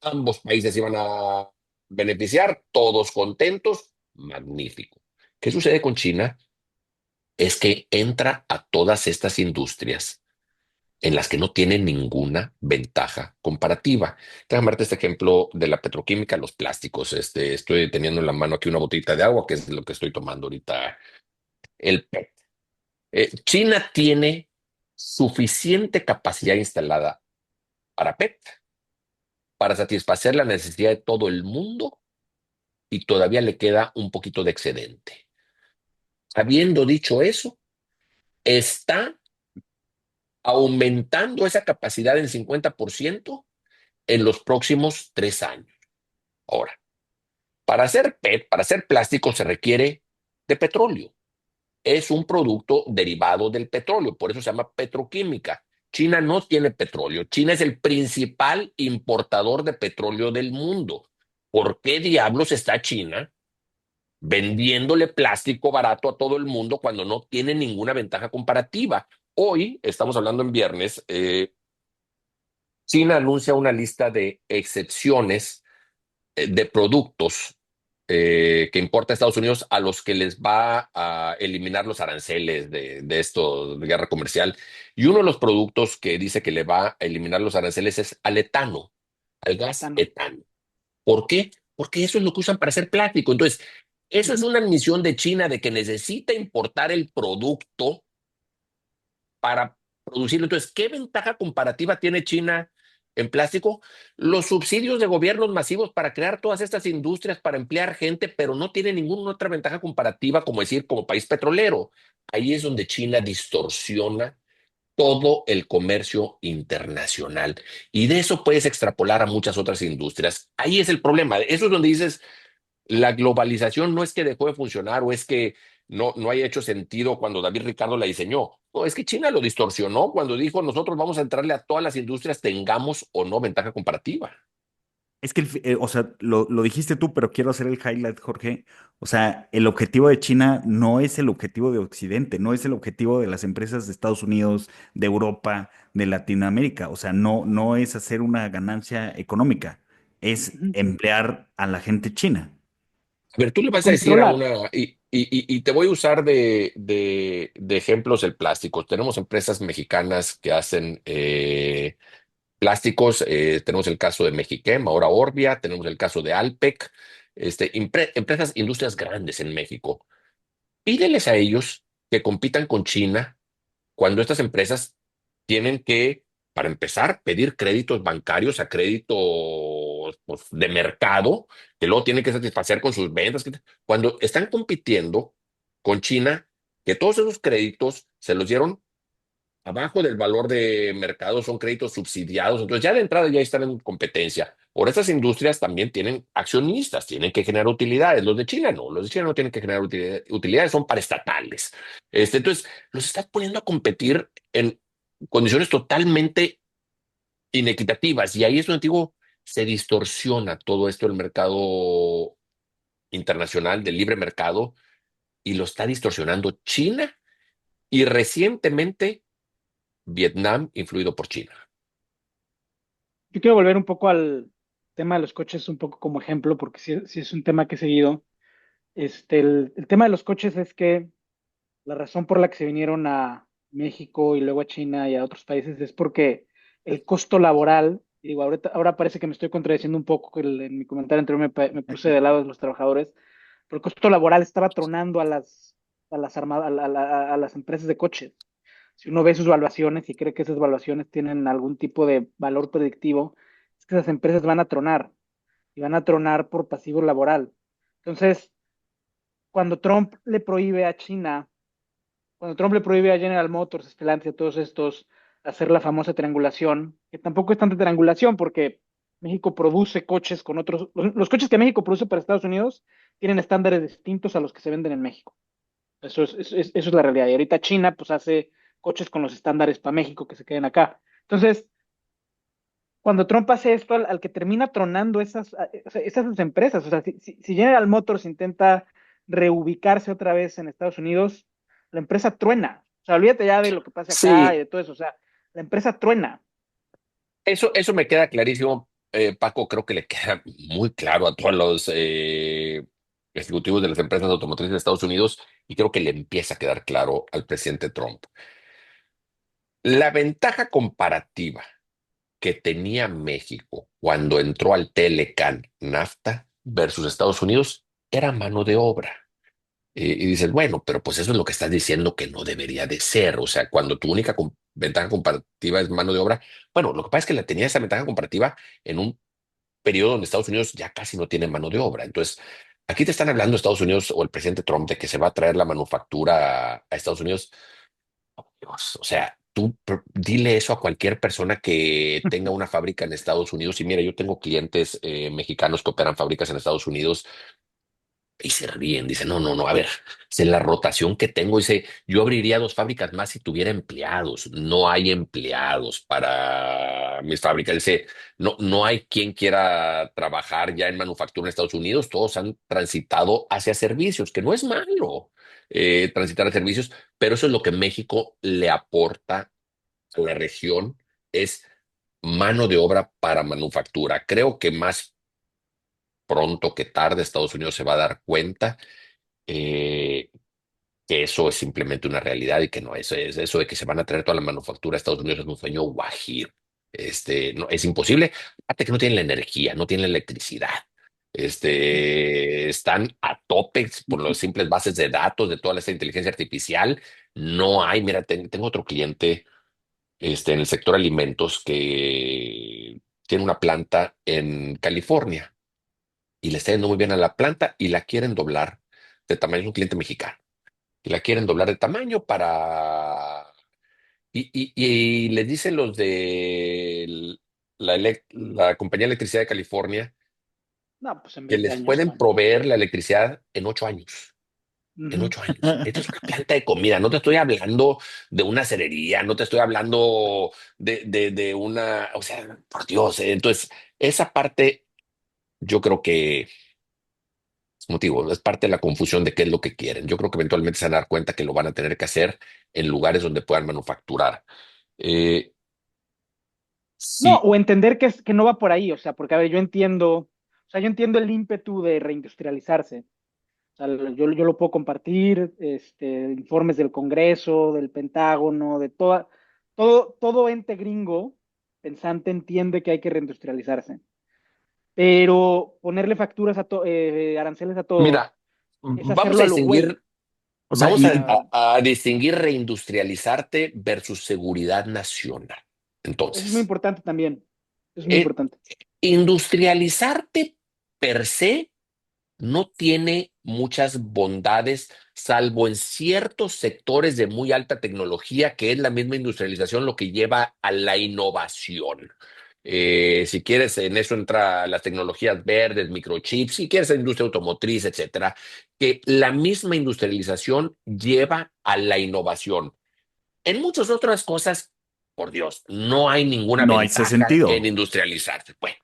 Speaker 2: ambos países iban a beneficiar, todos contentos, magnífico. ¿Qué sucede con China? Es que entra a todas estas industrias en las que no tienen ninguna ventaja comparativa. Déjame darte este ejemplo de la petroquímica, los plásticos. Estoy teniendo en la mano aquí una botellita de agua, que es lo que estoy tomando ahorita. El PET. China tiene suficiente capacidad instalada para PET para satisfacer la necesidad de todo el mundo y todavía le queda un poquito de excedente. Habiendo dicho eso, está aumentando esa capacidad en 50% en los próximos 3 años. Ahora, para hacer PET, para hacer plástico, se requiere de petróleo. Es un producto derivado del petróleo, por eso se llama petroquímica. China no tiene petróleo. China es el principal importador de petróleo del mundo. ¿Por qué diablos está China vendiéndole plástico barato a todo el mundo cuando no tiene ninguna ventaja comparativa? Hoy, estamos hablando en viernes, China anuncia una lista de excepciones de productos que importa Estados Unidos a los que les va a eliminar los aranceles de esto de guerra comercial. Y uno de los productos que dice que le va a eliminar los aranceles es al etano, al gas
Speaker 3: Etano.
Speaker 2: etano. ¿Por qué? Porque eso es lo que usan para hacer plástico. Entonces, eso es
Speaker 3: Ujú.
Speaker 2: una admisión de China de que necesita importar el producto para producirlo. Entonces, ¿qué ventaja comparativa tiene China en plástico? Los subsidios de gobiernos masivos para crear todas estas industrias, para emplear gente, pero no tiene ninguna otra ventaja comparativa, como decir, como país petrolero. Ahí es donde China distorsiona todo el comercio internacional. Y de eso puedes extrapolar a muchas otras industrias. Ahí es el problema. Eso es donde dices, la globalización no es que dejó de funcionar o es que no haya hecho sentido cuando David Ricardo la diseñó. No, es que China lo distorsionó cuando dijo nosotros vamos a entrarle a todas las industrias, tengamos o no ventaja comparativa.
Speaker 1: Es que, o sea, lo dijiste tú, pero quiero hacer el highlight, Jorge. O sea, el objetivo de China no es el objetivo de Occidente, no es el objetivo de las empresas de Estados Unidos, de Europa, de Latinoamérica. O sea, no es hacer una ganancia económica, es
Speaker 3: Ujú.
Speaker 1: emplear a la gente china.
Speaker 2: A ver, tú le
Speaker 3: Y
Speaker 2: vas a decir a
Speaker 3: controlar.
Speaker 2: una, y te voy a usar de ejemplos el plástico. Tenemos empresas mexicanas que hacen plásticos, tenemos el caso de Mexiquem, ahora Orbia, tenemos el caso de Alpec, empresas, industrias grandes en México. Pídeles a ellos que compitan con China cuando estas empresas tienen que, para empezar, pedir créditos bancarios a créditos pues, de mercado, que luego tienen que satisfacer con sus ventas. Cuando están compitiendo con China, que todos esos créditos se los dieron abajo del valor de mercado, son créditos subsidiados, entonces ya de entrada ya están en competencia. Por estas industrias también tienen accionistas, tienen que generar utilidades. Los de China no, los de China no tienen que generar utilidades, son paraestatales. Entonces, los estás poniendo a competir en condiciones totalmente inequitativas y ahí es donde digo, se distorsiona todo esto del mercado internacional, del libre mercado, y lo está distorsionando China y recientemente Vietnam, influido por China.
Speaker 3: Yo quiero volver un poco al tema de los coches, un poco como ejemplo, porque sí es un tema que he seguido. El tema de los coches es que la razón por la que se vinieron a México y luego a China y a otros países es porque el costo laboral Y digo, ahora parece que me estoy contradiciendo un poco, que en mi comentario anterior me puse de lado de los trabajadores, pero el costo laboral estaba tronando a las empresas de coches. Si uno ve sus valuaciones y cree que esas valuaciones tienen algún tipo de valor predictivo, es que esas empresas van a tronar y van a tronar por pasivo laboral. Entonces, cuando Trump le prohíbe a China, cuando Trump le prohíbe a General Motors, Stellantis, a todos estos, hacer la famosa triangulación, que tampoco es tanta triangulación porque México produce coches con otros, los coches que México produce para Estados Unidos tienen estándares distintos a los que se venden en México. Eso es la realidad. Y ahorita China pues hace coches con los estándares para México que se queden acá. Entonces, cuando Trump hace esto, al que termina tronando o sea, esas empresas, o sea, si General Motors intenta reubicarse otra vez en Estados Unidos, la empresa truena. O sea, olvídate ya de lo que pasa acá y
Speaker 2: Sí,
Speaker 3: de todo eso. O sea, la empresa truena.
Speaker 2: eso me queda clarísimo, Paco. Creo que le queda muy claro a todos los ejecutivos de las empresas automotrices de Estados Unidos y creo que le empieza a quedar claro al presidente Trump. La ventaja comparativa que tenía México cuando entró al Telecan NAFTA versus Estados Unidos era mano de obra. Y dices, bueno, pero pues eso es lo que estás diciendo que no debería de ser. O sea, cuando tu única ventaja comparativa es mano de obra, bueno, lo que pasa es que la tenía esa ventaja comparativa en un periodo donde Estados Unidos ya casi no tiene mano de obra. Entonces, aquí te están hablando Estados Unidos o el presidente Trump de que se va a traer la manufactura a Estados Unidos. Dios, o sea, tú dile eso a cualquier persona que tenga una fábrica en Estados Unidos. Y mira, yo tengo clientes mexicanos que operan fábricas en Estados Unidos y se ríen. Dice, no, no, no, a ver, es la rotación que tengo. Dice, yo abriría dos fábricas más si tuviera empleados. No hay empleados para mis fábricas. Dice, no, no hay quien quiera trabajar ya en manufactura en Estados Unidos. Todos han transitado hacia servicios, que no es malo transitar a servicios, pero eso es lo que México le aporta a la región, es mano de obra para manufactura. Creo que más pronto que tarde Estados Unidos se va a dar cuenta eh, que eso es simplemente una realidad y que no es eso de que se van a traer toda la manufactura a Estados Unidos es un sueño guajiro. No, es imposible. Aparte que no tienen la energía, no tienen la electricidad. Están a tope por las simples bases de datos de toda esta inteligencia artificial. No hay, mira, tengo otro cliente en el sector alimentos que tiene una planta en California y le está yendo muy bien a la planta y la quieren doblar de tamaño. Es un cliente mexicano y la quieren doblar de tamaño para... y le dicen los de la Compañía de Electricidad de California
Speaker 3: No, pues en
Speaker 2: que
Speaker 3: 20
Speaker 2: les
Speaker 3: años
Speaker 2: pueden
Speaker 3: están.
Speaker 2: proveer la electricidad en 8 años. En
Speaker 3: Ujú.
Speaker 2: 8 años. Esta es una planta de comida. No te estoy hablando de una cerería, no te estoy hablando de una, o sea, por Dios. Entonces, esa parte yo creo que motivo, es parte de la confusión de qué es lo que quieren. Yo creo que eventualmente se van a dar cuenta que lo van a tener que hacer en lugares donde puedan manufacturar. Eh,
Speaker 3: No,
Speaker 2: sí,
Speaker 3: o entender que no va por ahí, o sea, porque a ver, yo entiendo el ímpetu de reindustrializarse. O sea, yo lo puedo compartir, informes del Congreso, del Pentágono, todo ente gringo pensante entiende que hay que reindustrializarse. Pero ponerle aranceles a todo
Speaker 2: mira,
Speaker 3: es
Speaker 2: vamos
Speaker 3: hacerlo
Speaker 2: a
Speaker 3: a lo güey.
Speaker 2: distinguir,
Speaker 1: O sea,
Speaker 3: O sea,
Speaker 2: a distinguir reindustrializarte versus seguridad nacional.
Speaker 3: eso es muy
Speaker 2: Entonces,
Speaker 3: importante también. Eso es muy
Speaker 2: eh,
Speaker 3: importante.
Speaker 2: industrializarte per se no tiene muchas bondades, salvo en ciertos sectores de muy alta tecnología, que es la misma industrialización lo que lleva a la innovación. Si quieres, en eso entra las tecnologías verdes, microchips, si quieres, la industria automotriz, etcétera, que la misma industrialización lleva a la innovación. En muchas otras cosas, por Dios, no hay ninguna
Speaker 1: no hay ese
Speaker 2: ventaja en
Speaker 1: sentido.
Speaker 2: industrializarse. Bueno,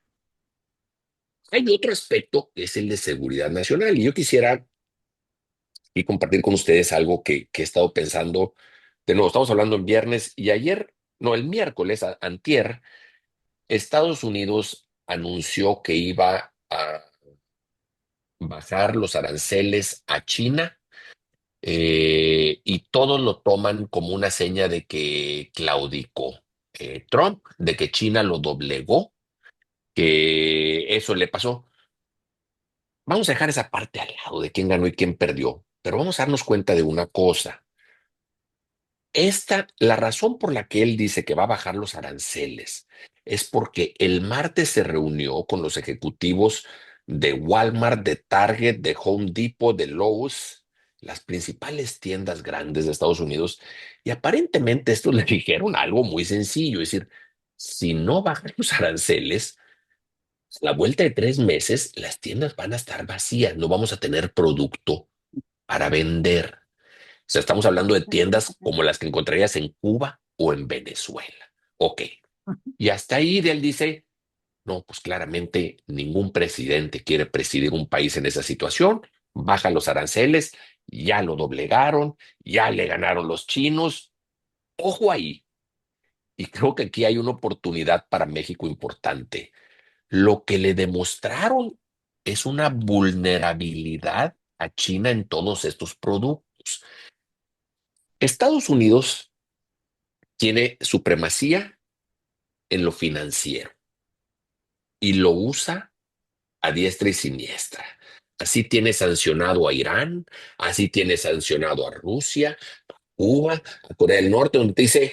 Speaker 2: hay otro aspecto que es el de seguridad nacional y yo quisiera y compartir con ustedes algo que he estado pensando. De nuevo, estamos hablando en viernes y ayer, no, el miércoles, antier, Estados Unidos anunció que iba a bajar los aranceles a China y todos lo toman como una seña de que claudicó Trump, de que China lo doblegó que eso le pasó. Vamos a dejar esa parte al lado de quién ganó y quién perdió, pero vamos a darnos cuenta de una cosa. La razón por la que él dice que va a bajar los aranceles es porque el martes se reunió con los ejecutivos de Walmart, de Target, de Home Depot, de Lowe's, las principales tiendas grandes de Estados Unidos, y aparentemente estos le dijeron algo muy sencillo, es decir, si no bajan los aranceles, a la vuelta de 3 meses las tiendas van a estar vacías, no vamos a tener producto para vender. O sea, estamos hablando de tiendas como las que encontrarías en Cuba o en Venezuela. Ok. Y hasta ahí él dice, no, pues claramente ningún presidente quiere presidir un país en esa situación. Baja los aranceles, ya lo doblegaron, ya le ganaron los chinos. Ojo ahí. Y creo que aquí hay una oportunidad para México importante. Lo que le demostraron es una vulnerabilidad a China en todos estos productos. Estados Unidos tiene supremacía en lo financiero y lo usa a diestra y siniestra. Así tiene sancionado a Irán, así tiene sancionado a Rusia, Cuba, a Corea del Norte, donde te dice,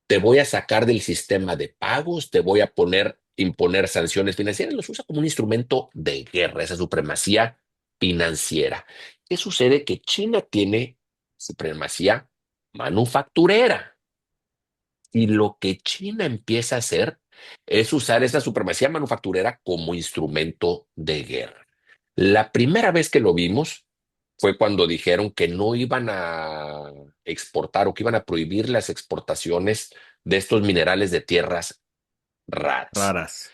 Speaker 2: te voy a sacar del sistema de pagos, te voy a imponer sanciones financieras, los usa como un instrumento de guerra, esa supremacía financiera. ¿Qué sucede? Que China tiene supremacía manufacturera. Y lo que China empieza a hacer es usar esa supremacía manufacturera como instrumento de guerra. La primera vez que lo vimos fue cuando dijeron que no iban a exportar o que iban a prohibir las exportaciones de estos minerales de tierras raras.
Speaker 1: Raras.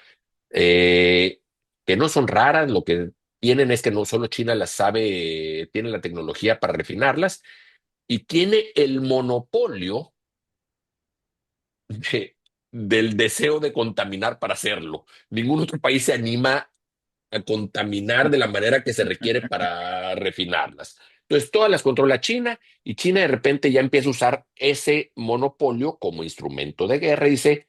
Speaker 2: Eh, que no son raras, lo que tienen es que no solo China las sabe, tiene la tecnología para refinarlas y tiene el monopolio de- del deseo de contaminar para hacerlo. Ningún otro país se anima a contaminar de la manera que se requiere para refinarlas. Entonces, todas las controla China y China de repente ya empieza a usar ese monopolio como instrumento de guerra y dice,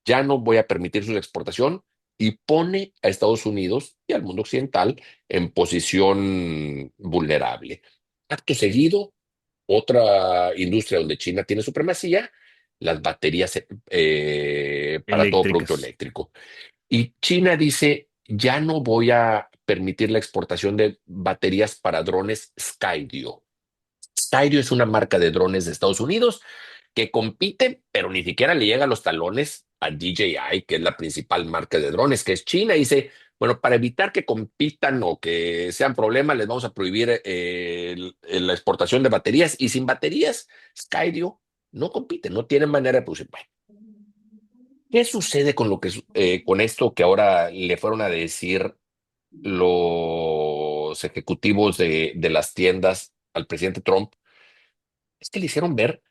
Speaker 2: ya no voy a permitir su exportación y pone a Estados Unidos y al mundo occidental en posición vulnerable. Acto seguido, otra industria donde China tiene supremacía, las baterías para todo producto
Speaker 1: Eléctricas.
Speaker 2: eléctrico. Y China dice, ya no voy a permitir la exportación de baterías para drones Skydio. Skydio es una marca de drones de Estados Unidos que compite, pero ni siquiera le llega a los talones a DJI, que es la principal marca de drones, que es China. Y dice, bueno, para evitar que compitan o que sean problemas, les vamos a prohibir la exportación de baterías. Y sin baterías, Skydio no compite, no tiene manera de producir. Bueno, ¿qué sucede con con esto que ahora le fueron a decir los ejecutivos de las tiendas al presidente Trump? Es que le hicieron ver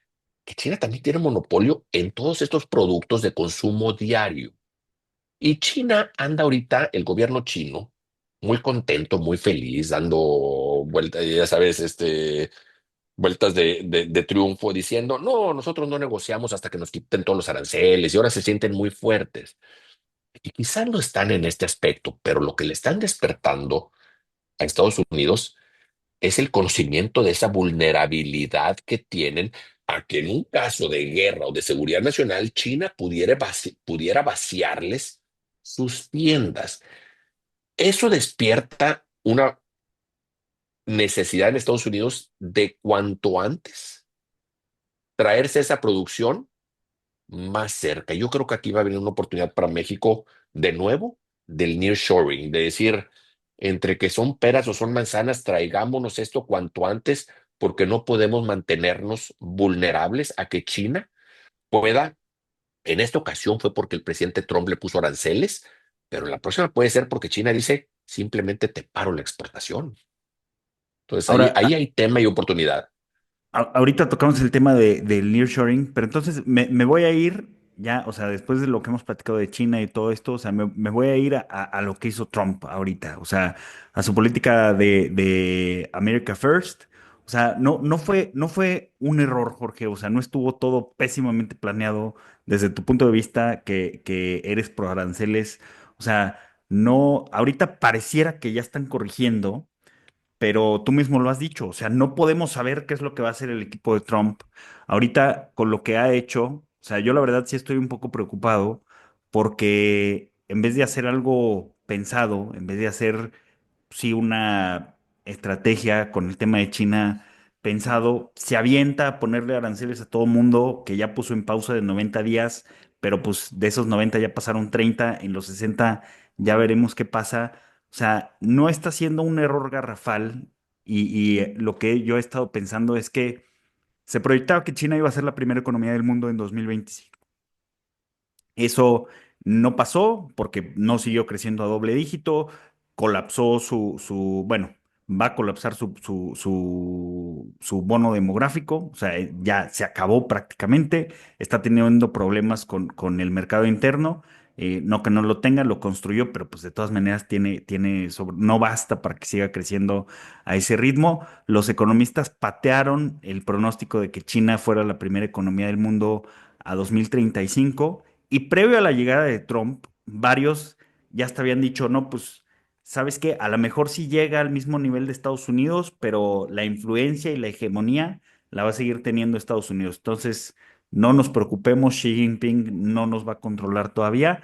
Speaker 2: que China también tiene monopolio en todos estos productos de consumo diario. Y China anda ahorita, el gobierno chino, muy contento, muy feliz, dando vueltas, ya sabes, vueltas de triunfo, diciendo, no, nosotros no negociamos hasta que nos quiten todos los aranceles y ahora se sienten muy fuertes. Y quizás no están en este aspecto, pero lo que le están despertando a Estados Unidos es el conocimiento de esa vulnerabilidad que tienen a que en un caso de guerra o de seguridad nacional, China pudiera vaciarles sus tiendas. Eso despierta una necesidad en Estados Unidos de cuanto antes traerse esa producción más cerca. Yo creo que aquí va a venir una oportunidad para México de nuevo del nearshoring, de decir, entre que son peras o son manzanas, traigámonos esto cuanto antes, porque no podemos mantenernos vulnerables a que China pueda, en esta ocasión fue porque el presidente Trump le puso aranceles, pero la próxima puede ser porque China dice, simplemente te paro la exportación. Entonces ahí,
Speaker 1: Ahora,
Speaker 2: ahí hay tema y oportunidad.
Speaker 1: ahorita tocamos el tema del nearshoring, pero entonces me voy a ir ya, o sea, después de lo que hemos platicado de China y todo esto, o sea, me voy a ir a lo que hizo Trump ahorita, o sea, a su política de America First. O sea, no fue un error, Jorge, o sea, no estuvo todo pésimamente planeado desde tu punto de vista que eres pro aranceles. O sea, no, ahorita pareciera que ya están corrigiendo, pero tú mismo lo has dicho, o sea, no podemos saber qué es lo que va a hacer el equipo de Trump ahorita con lo que ha hecho. O sea, yo la verdad sí estoy un poco preocupado porque en vez de hacer algo pensado, en vez de hacer sí una estrategia con el tema de China pensado, se avienta a ponerle aranceles a todo mundo que ya puso en pausa de 90 días, pero pues de esos 90 ya pasaron 30, en los 60 ya veremos qué pasa. O sea, no está siendo un error garrafal y lo que yo he estado pensando es que se proyectaba que China iba a ser la primera economía del mundo en 2025. Eso no pasó porque no siguió creciendo a doble dígito, colapsó bueno, va a colapsar su bono demográfico, o sea, ya se acabó prácticamente, está teniendo problemas con el mercado interno, no que no lo tenga, lo construyó, pero pues de todas maneras no basta para que siga creciendo a ese ritmo. Los economistas patearon el pronóstico de que China fuera la primera economía del mundo a 2035 y previo a la llegada de Trump, varios ya hasta habían dicho, no, pues, ¿sabes qué? A lo mejor sí llega al mismo nivel de Estados Unidos, pero la influencia y la hegemonía la va a seguir teniendo Estados Unidos. Entonces, no nos preocupemos, Xi Jinping no nos va a controlar todavía.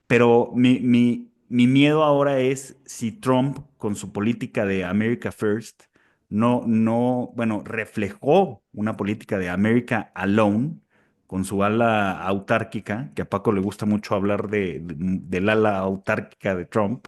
Speaker 1: Pero mi miedo ahora es si Trump, con su política de America First, bueno, reflejó una política de America Alone, con su ala autárquica, que a Paco le gusta mucho hablar del ala autárquica de Trump,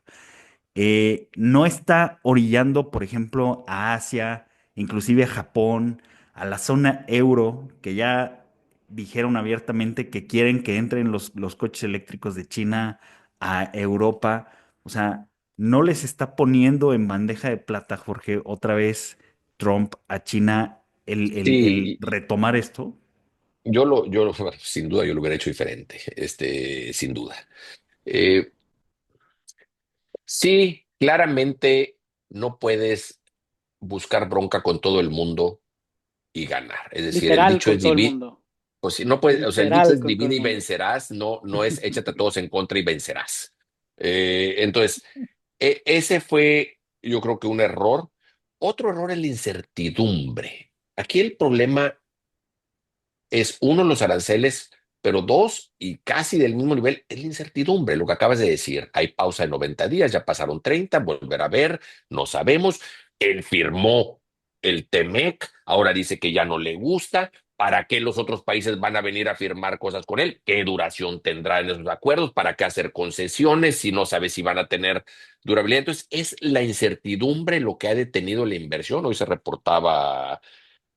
Speaker 1: no está orillando, por ejemplo, a Asia, inclusive a Japón, a la zona euro, que ya dijeron abiertamente que quieren que entren los coches eléctricos de China a Europa. O sea, no les está poniendo en bandeja de plata, Jorge, otra vez Trump a China el
Speaker 2: Sí,
Speaker 1: retomar esto.
Speaker 2: bueno, sin duda yo lo hubiera hecho diferente, sin duda. Eh, sí, claramente no puedes buscar bronca con todo el mundo y ganar. Es decir, el
Speaker 3: Literal
Speaker 2: dicho
Speaker 3: con
Speaker 2: es
Speaker 3: todo el
Speaker 2: dividir,
Speaker 3: mundo.
Speaker 2: pues si no puedes, o sea, el dicho
Speaker 3: Literal
Speaker 2: es
Speaker 3: con todo el
Speaker 2: divide y
Speaker 3: mundo.
Speaker 2: vencerás, no es échate a todos en contra y vencerás. Entonces, ese fue, yo creo que un error. Otro error es la incertidumbre. Aquí el problema es uno, los aranceles, pero dos, y casi del mismo nivel, es la incertidumbre, lo que acabas de decir. Hay pausa de 90 días, ya pasaron 30, volver a ver, no sabemos. Él firmó el TEMEC, ahora dice que ya no le gusta. ¿Para qué los otros países van a venir a firmar cosas con él? ¿Qué duración tendrá en esos acuerdos? ¿Para qué hacer concesiones si no sabe si van a tener durabilidad? Entonces, es la incertidumbre lo que ha detenido la inversión. Hoy se reportaba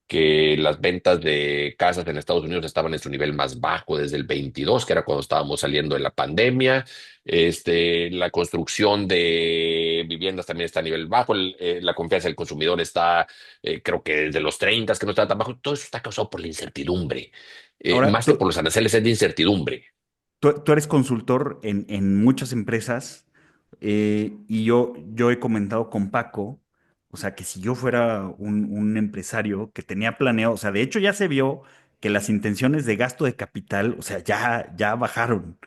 Speaker 2: que las ventas de casas en Estados Unidos estaban en su nivel más bajo desde el 22, que era cuando estábamos saliendo de la pandemia. La construcción de viviendas también está a nivel bajo. La confianza del consumidor está, creo que desde los 30, que no está tan bajo. Todo eso está causado por la incertidumbre.
Speaker 1: Ahora,
Speaker 2: Más que por los aranceles, es de incertidumbre.
Speaker 1: tú eres consultor en muchas empresas y yo he comentado con Paco, o sea, que si yo fuera un empresario que tenía planeado, o sea, de hecho ya se vio que las intenciones de gasto de capital, o sea, ya bajaron.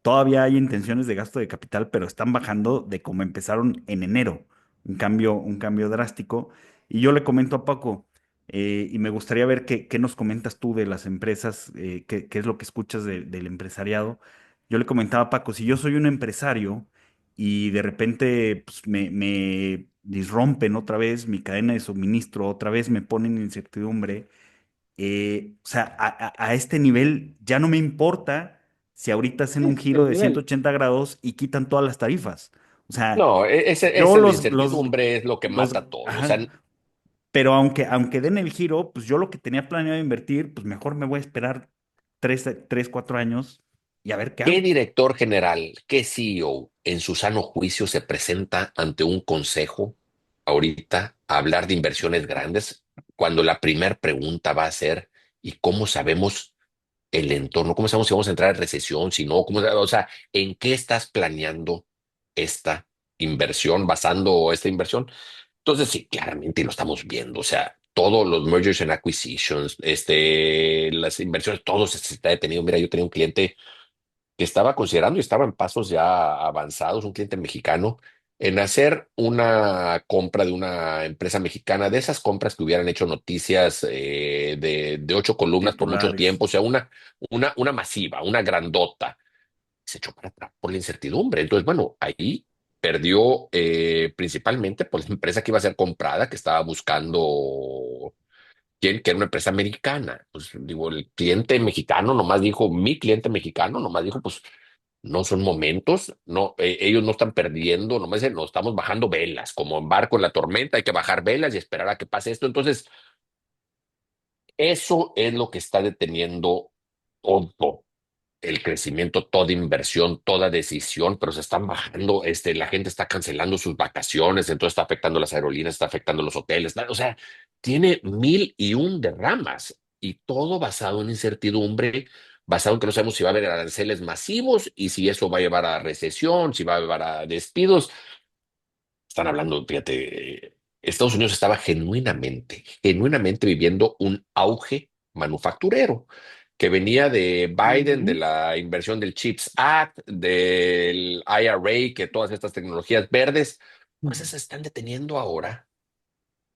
Speaker 1: Todavía hay intenciones de gasto de capital, pero están bajando de como empezaron en enero. Un cambio drástico. Y yo le comento a Paco, y me gustaría ver qué nos comentas tú de las empresas, qué es lo que escuchas del empresariado. Yo le comentaba a Paco, si yo soy un empresario y de repente pues, me disrompen otra vez mi cadena de suministro, otra vez me ponen en incertidumbre, o sea, a este nivel ya no me importa si ahorita hacen
Speaker 3: Sí,
Speaker 1: un
Speaker 3: ese es el
Speaker 1: giro de
Speaker 3: nivel.
Speaker 1: 180 grados y quitan todas las tarifas. O sea,
Speaker 2: No,
Speaker 1: yo
Speaker 2: esa es la incertidumbre, es lo que mata todo. O sea,
Speaker 1: ajá, pero aunque den el giro, pues yo lo que tenía planeado invertir, pues mejor me voy a esperar 4 años y a ver qué
Speaker 2: ¿qué
Speaker 1: hago.
Speaker 2: director general, qué CEO en su sano juicio se presenta ante un consejo ahorita a hablar de inversiones grandes cuando la primera pregunta va a ser, ¿y cómo sabemos el entorno? ¿Cómo sabemos si vamos a entrar en recesión? Si no, o sea, ¿en qué estás planeando esta inversión, basando esta inversión? Entonces, sí, claramente lo estamos viendo. O sea, todos los mergers and acquisitions, las inversiones, todo se está detenido. Mira, yo tenía un cliente que estaba considerando y estaba en pasos ya avanzados, un cliente mexicano, en hacer una compra de una empresa mexicana, de esas compras que hubieran hecho noticias de 8 columnas por mucho
Speaker 1: Titulares.
Speaker 2: tiempo, o sea, una masiva, una grandota. Se echó para atrás por la incertidumbre. Entonces, bueno, ahí perdió principalmente por la empresa que iba a ser comprada, que estaba buscando quién, que era una empresa americana. Pues digo, el cliente mexicano nomás dijo, mi cliente mexicano nomás dijo, pues no son momentos, no, ellos no están perdiendo, nomás dicen, no, estamos bajando velas, como en barco en la tormenta, hay que bajar velas y esperar a que pase esto. Entonces, eso es lo que está deteniendo todo el crecimiento, toda inversión, toda decisión, pero se están bajando, la gente está cancelando sus vacaciones, entonces está afectando las aerolíneas, está afectando los hoteles, o sea, tiene mil y un derramas y todo basado en incertidumbre, basado en que no sabemos si va a haber aranceles masivos y si eso va a llevar a recesión, si va a llevar a despidos. Están hablando, fíjate, Estados Unidos estaba genuinamente viviendo un auge manufacturero que venía de Biden, de
Speaker 3: Ujú.
Speaker 2: la inversión del CHIPS Act, del IRA, que todas estas tecnologías verdes, pues se están deteniendo ahora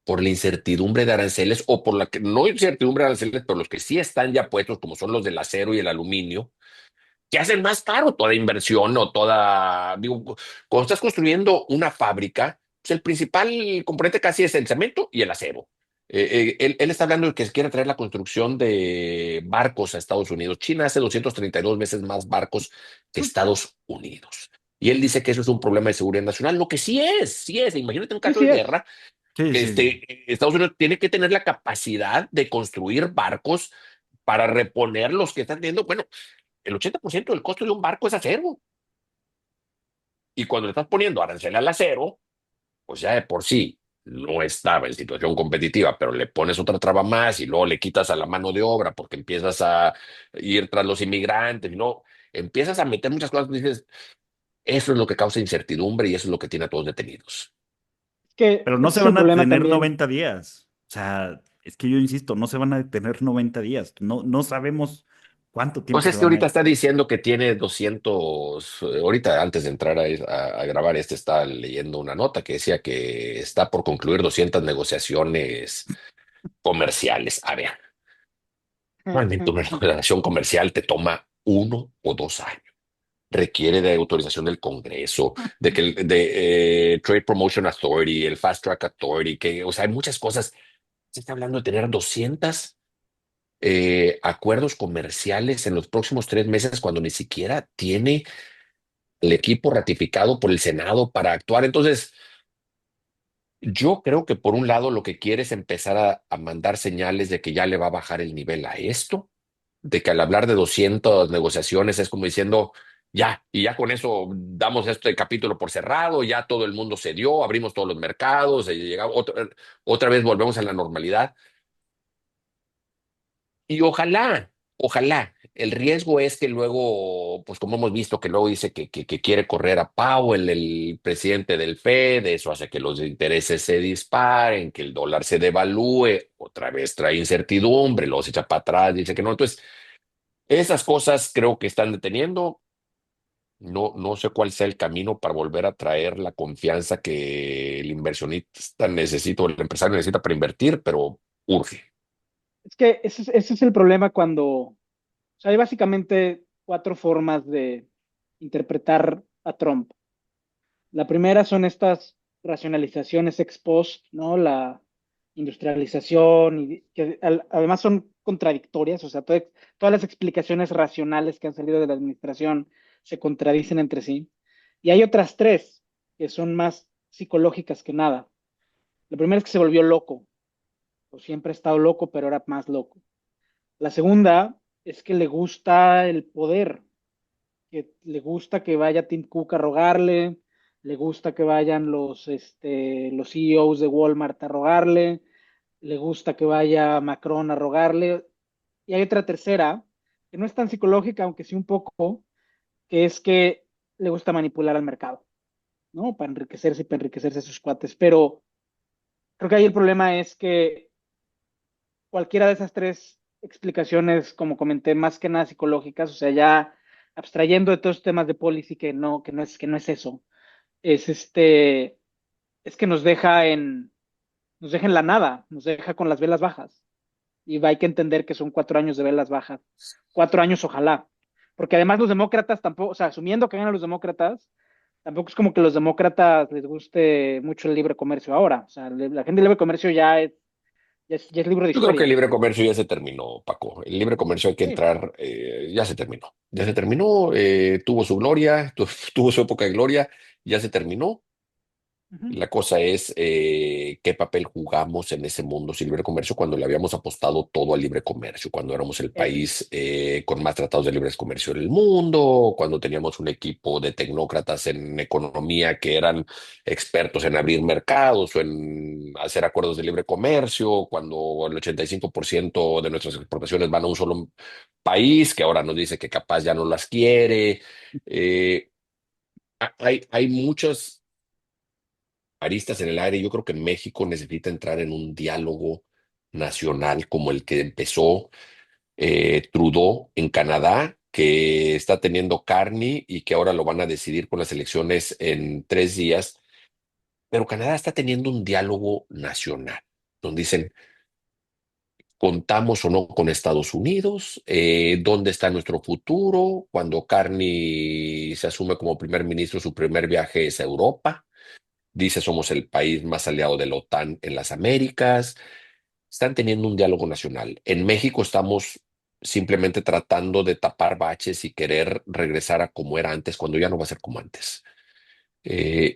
Speaker 2: por la incertidumbre de aranceles o por la que no incertidumbre de aranceles, pero los que sí están ya puestos, como son los del acero y el aluminio que hacen más caro toda inversión o toda, digo, cuando estás construyendo una fábrica, pues el principal componente casi es el cemento y el acero. Él está hablando de que quiere traer la construcción de barcos a Estados Unidos. China hace 232 veces más barcos que Estados Unidos. Y él dice que eso es un problema de seguridad nacional, lo que sí es, sí es. Imagínate un
Speaker 3: Sí,
Speaker 2: caso
Speaker 3: sí
Speaker 2: de
Speaker 3: es.
Speaker 2: guerra,
Speaker 1: Sí, sí, sí.
Speaker 2: Estados Unidos tiene que tener la capacidad de construir barcos para reponer los que están teniendo. Bueno, el 80% del costo de un barco es acero. Y cuando le estás poniendo arancel al acero, pues ya de por sí no estaba en situación competitiva, pero le pones otra traba más y luego le quitas a la mano de obra porque empiezas a ir tras los inmigrantes, no, empiezas a meter muchas cosas y dices, eso es lo que causa incertidumbre y eso es lo que tiene a todos detenidos.
Speaker 3: Es que
Speaker 1: Pero no
Speaker 3: ese
Speaker 1: se
Speaker 3: es el
Speaker 1: van a
Speaker 3: problema
Speaker 1: detener
Speaker 3: también.
Speaker 1: 90 días. O sea, es que yo insisto, no se van a detener 90 días. No, no sabemos cuánto
Speaker 2: Pues
Speaker 1: tiempo se van a
Speaker 2: ahorita está
Speaker 1: detener.
Speaker 2: diciendo que tiene 200, ahorita antes de entrar a grabar está leyendo una nota que decía que está por concluir 200 negociaciones comerciales. A ver, normalmente una negociación comercial te toma 1 o 2 años. Requiere de autorización del Congreso, de Trade Promotion Authority, el Fast Track Authority, que, o sea, hay muchas cosas. Se está hablando de tener 200 acuerdos comerciales en los próximos 3 meses cuando ni siquiera tiene el equipo ratificado por el Senado para actuar. Entonces, yo creo que por un lado lo que quiere es empezar a mandar señales de que ya le va a bajar el nivel a esto, de que al hablar de 200 negociaciones es como diciendo, ya, y ya con eso damos este capítulo por cerrado, ya todo el mundo se dio, abrimos todos los mercados, llegamos, otra vez volvemos a la normalidad. Y ojalá. El riesgo es que luego, pues como hemos visto que luego dice que quiere correr a Powell, el presidente del Fed, eso hace que los intereses se disparen, que el dólar se devalúe, otra vez trae incertidumbre, luego se echa para atrás, dice que no. Entonces, esas cosas creo que están deteniendo. No sé cuál sea el camino para volver a traer la confianza que el inversionista necesita o el empresario necesita para invertir, pero urge.
Speaker 3: Es que ese es el problema cuando, o sea, hay básicamente cuatro formas de interpretar a Trump. La primera son estas racionalizaciones ex post, ¿no? La industrialización, y que además son contradictorias, o sea, todas las explicaciones racionales que han salido de la administración se contradicen entre sí. Y hay otras tres que son más psicológicas que nada. La primera es que se volvió loco, o siempre ha estado loco, pero ahora más loco. La segunda es que le gusta el poder, que le gusta que vaya Tim Cook a rogarle, le gusta que vayan los CEOs de Walmart a rogarle, le gusta que vaya Macron a rogarle. Y hay otra tercera, que no es tan psicológica, aunque sí un poco, que es que le gusta manipular al mercado, ¿no? Para enriquecerse a sus cuates. Pero creo que ahí el problema es que cualquiera de esas tres explicaciones, como comenté, más que nada psicológicas, o sea, ya abstrayendo de todos los temas de policy que no es eso, es es que nos deja en la nada, nos deja con las velas bajas. Y hay que entender que son 4 años de velas bajas. 4 años, ojalá. Porque además los demócratas tampoco, o sea, asumiendo que ganan los demócratas, tampoco es como que a los demócratas les guste mucho el libre comercio ahora. O sea, la gente del libre comercio ya es libro de
Speaker 2: Yo creo que el
Speaker 3: historia.
Speaker 2: libre comercio ya se terminó, Paco. El libre comercio hay que
Speaker 3: Sí.
Speaker 2: entrar, ya se terminó. Ya se terminó, tuvo su gloria, tuvo su época de gloria, ya se terminó.
Speaker 3: Ujú.
Speaker 2: La cosa es qué papel jugamos en ese mundo sin libre comercio cuando le habíamos apostado todo al libre comercio, cuando éramos el
Speaker 3: Eso.
Speaker 2: país con más tratados de libre comercio en el mundo, cuando teníamos un equipo de tecnócratas en economía que eran expertos en abrir mercados o en hacer acuerdos de libre comercio, cuando el 85% de nuestras exportaciones van a un solo país que ahora nos dice que capaz ya no las quiere. Eh, hay muchas aristas en el aire. Yo creo que México necesita entrar en un diálogo nacional como el que empezó Trudeau en Canadá, que está teniendo Carney y que ahora lo van a decidir con las elecciones en 3 días. Pero Canadá está teniendo un diálogo nacional, donde dicen, ¿contamos o no con Estados Unidos? ¿Dónde está nuestro futuro? Cuando Carney se asume como primer ministro, su primer viaje es a Europa. Dice, somos el país más aliado de la OTAN en las Américas. Están teniendo un diálogo nacional. En México estamos simplemente tratando de tapar baches y querer regresar a como era antes, cuando ya no va a ser como antes.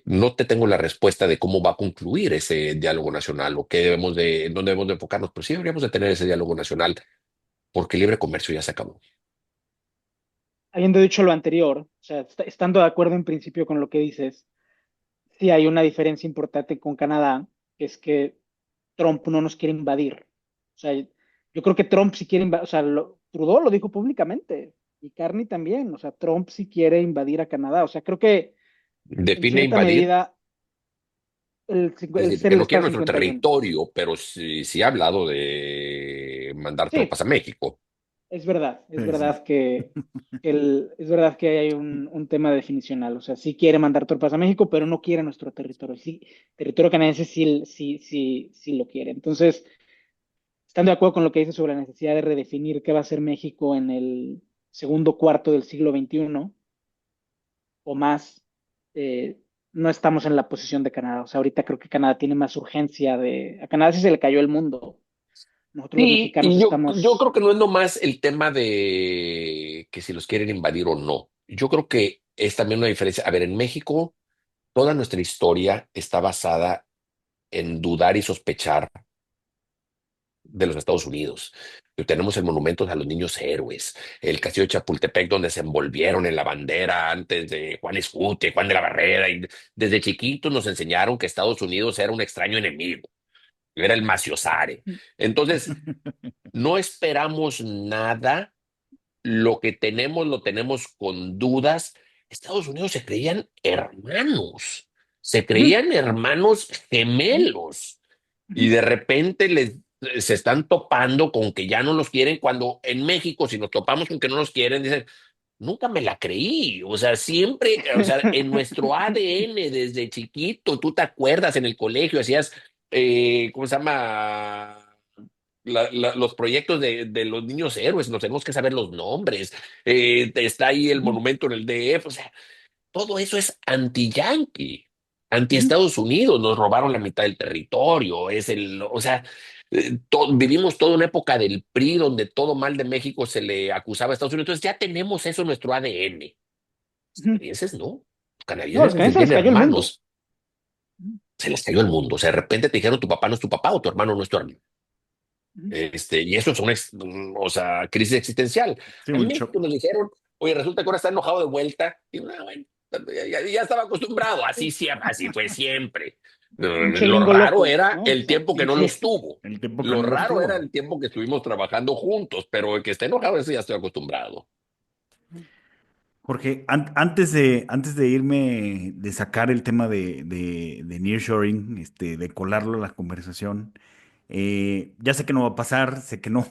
Speaker 2: No te tengo la respuesta de cómo va a concluir ese diálogo nacional o qué en dónde debemos de enfocarnos, pero sí deberíamos de tener ese diálogo nacional porque el libre comercio ya se acabó.
Speaker 3: Habiendo dicho lo anterior, o sea, estando de acuerdo en principio con lo que dices, sí hay una diferencia importante con Canadá, que es que Trump no nos quiere invadir. O sea, yo creo que Trump sí quiere invadir, o sea, Trudeau lo dijo públicamente y Carney también, o sea, Trump sí quiere invadir a Canadá. O sea, creo que en
Speaker 2: Define
Speaker 3: cierta
Speaker 2: invadir,
Speaker 3: medida
Speaker 2: es
Speaker 3: el
Speaker 2: decir,
Speaker 3: ser
Speaker 2: que
Speaker 3: el
Speaker 2: no quiere
Speaker 3: Estado
Speaker 2: nuestro
Speaker 3: 51.
Speaker 2: territorio, pero sí ha hablado de mandar tropas
Speaker 3: Sí,
Speaker 2: a México.
Speaker 3: es
Speaker 1: Sí, sí.
Speaker 3: verdad es verdad que hay un tema definicional, o sea, sí quiere mandar tropas a México, pero no quiere nuestro territorio. Sí, territorio canadiense sí lo quiere. Entonces, están de acuerdo con lo que dice sobre la necesidad de redefinir qué va a ser México en el segundo cuarto del siglo XXI o más. eh, no estamos en la posición de Canadá. O sea, ahorita creo que Canadá tiene más urgencia de... A Canadá sí se le cayó el mundo. Nosotros los
Speaker 2: Sí,
Speaker 3: mexicanos
Speaker 2: y yo
Speaker 3: estamos...
Speaker 2: creo que no es nomás el tema de que si los quieren invadir o no. Yo creo que es también una diferencia. A ver, en México, toda nuestra historia está basada en dudar y sospechar de los Estados Unidos. Tenemos el monumento a los niños héroes, el castillo de Chapultepec donde se envolvieron en la bandera antes de Juan Escutia, Juan de la Barrera, y desde chiquitos nos enseñaron que Estados Unidos era un extraño enemigo, era el maciosare. Entonces, no esperamos nada, lo que tenemos lo tenemos con dudas. Estados Unidos se
Speaker 3: Ujú,
Speaker 2: creían hermanos
Speaker 3: ujú,
Speaker 2: gemelos y
Speaker 3: ujú,
Speaker 2: de repente se están topando con que ya no los quieren cuando en México si nos topamos con que no los quieren dicen, nunca me la creí, o sea, siempre, o sea, en nuestro ADN desde chiquito, tú te acuerdas en el colegio, hacías, ¿cómo se llama? Los proyectos de los niños héroes, nos tenemos que saber los nombres, está ahí el
Speaker 3: ujú,
Speaker 2: monumento en el DF, o sea, todo eso es anti-yanqui,
Speaker 3: ujú,
Speaker 2: anti-Estados Unidos, nos robaron la mitad del territorio, o sea, vivimos toda una época del PRI donde todo mal de México se le acusaba a Estados Unidos, entonces ya tenemos eso en nuestro ADN. Los
Speaker 3: ujú.
Speaker 2: canadienses no, los
Speaker 3: No, los
Speaker 2: canadienses se
Speaker 3: canadienses les
Speaker 2: sentían
Speaker 3: cayó el mundo.
Speaker 2: hermanos, se les cayó el mundo, o sea, de repente te dijeron tu papá no es tu papá o tu hermano no es tu hermano.
Speaker 3: Ujú.
Speaker 2: Y eso es o sea, crisis existencial.
Speaker 1: Sí,
Speaker 2: En
Speaker 1: un
Speaker 2: México
Speaker 1: shock.
Speaker 2: nos dijeron, oye, resulta que ahora está enojado de vuelta. Y bueno, ya estaba acostumbrado,
Speaker 3: Sí.
Speaker 2: así fue siempre.
Speaker 3: Pinche
Speaker 2: Lo
Speaker 3: gringo
Speaker 2: raro
Speaker 3: loco,
Speaker 2: era
Speaker 3: ¿no? O
Speaker 2: el
Speaker 3: sea,
Speaker 2: tiempo que no los
Speaker 3: pinche.
Speaker 2: tuvo.
Speaker 1: El tiempo que
Speaker 2: Lo
Speaker 1: no los
Speaker 2: raro era
Speaker 1: tuvo.
Speaker 2: el tiempo que estuvimos trabajando juntos, pero el que esté enojado, eso ya estoy acostumbrado.
Speaker 1: Jorge, antes de irme, de sacar el tema de nearshoring, de colarlo a la conversación, ya sé que no va a pasar, sé que no,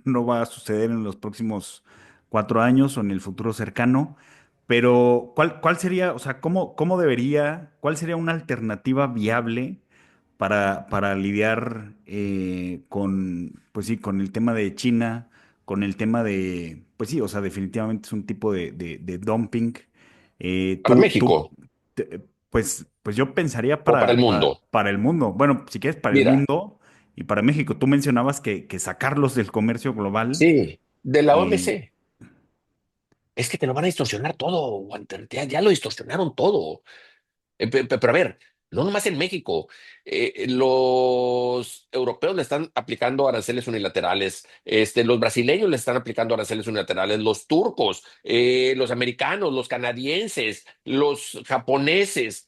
Speaker 1: no va a suceder en los próximos 4 años o en el futuro cercano. Pero, ¿cuál sería, o sea, cuál sería una alternativa viable para lidiar pues sí, con el tema de China, con el tema de, pues sí, o sea, definitivamente es un tipo de dumping. Eh,
Speaker 2: Para
Speaker 1: tú, tú,
Speaker 2: México
Speaker 1: pues yo pensaría
Speaker 2: o para el mundo.
Speaker 1: para el mundo. Bueno, si quieres, para el
Speaker 2: Mira,
Speaker 1: mundo y para México. Tú mencionabas que sacarlos del comercio global.
Speaker 2: sí, de la
Speaker 1: eh,
Speaker 2: OMC. Es que te lo van a distorsionar todo, Walter. Ya lo distorsionaron todo. Pero a ver, no nomás en México. Los europeos le están aplicando aranceles unilaterales. Los brasileños le están aplicando aranceles unilaterales. Los turcos, los americanos, los canadienses, los japoneses.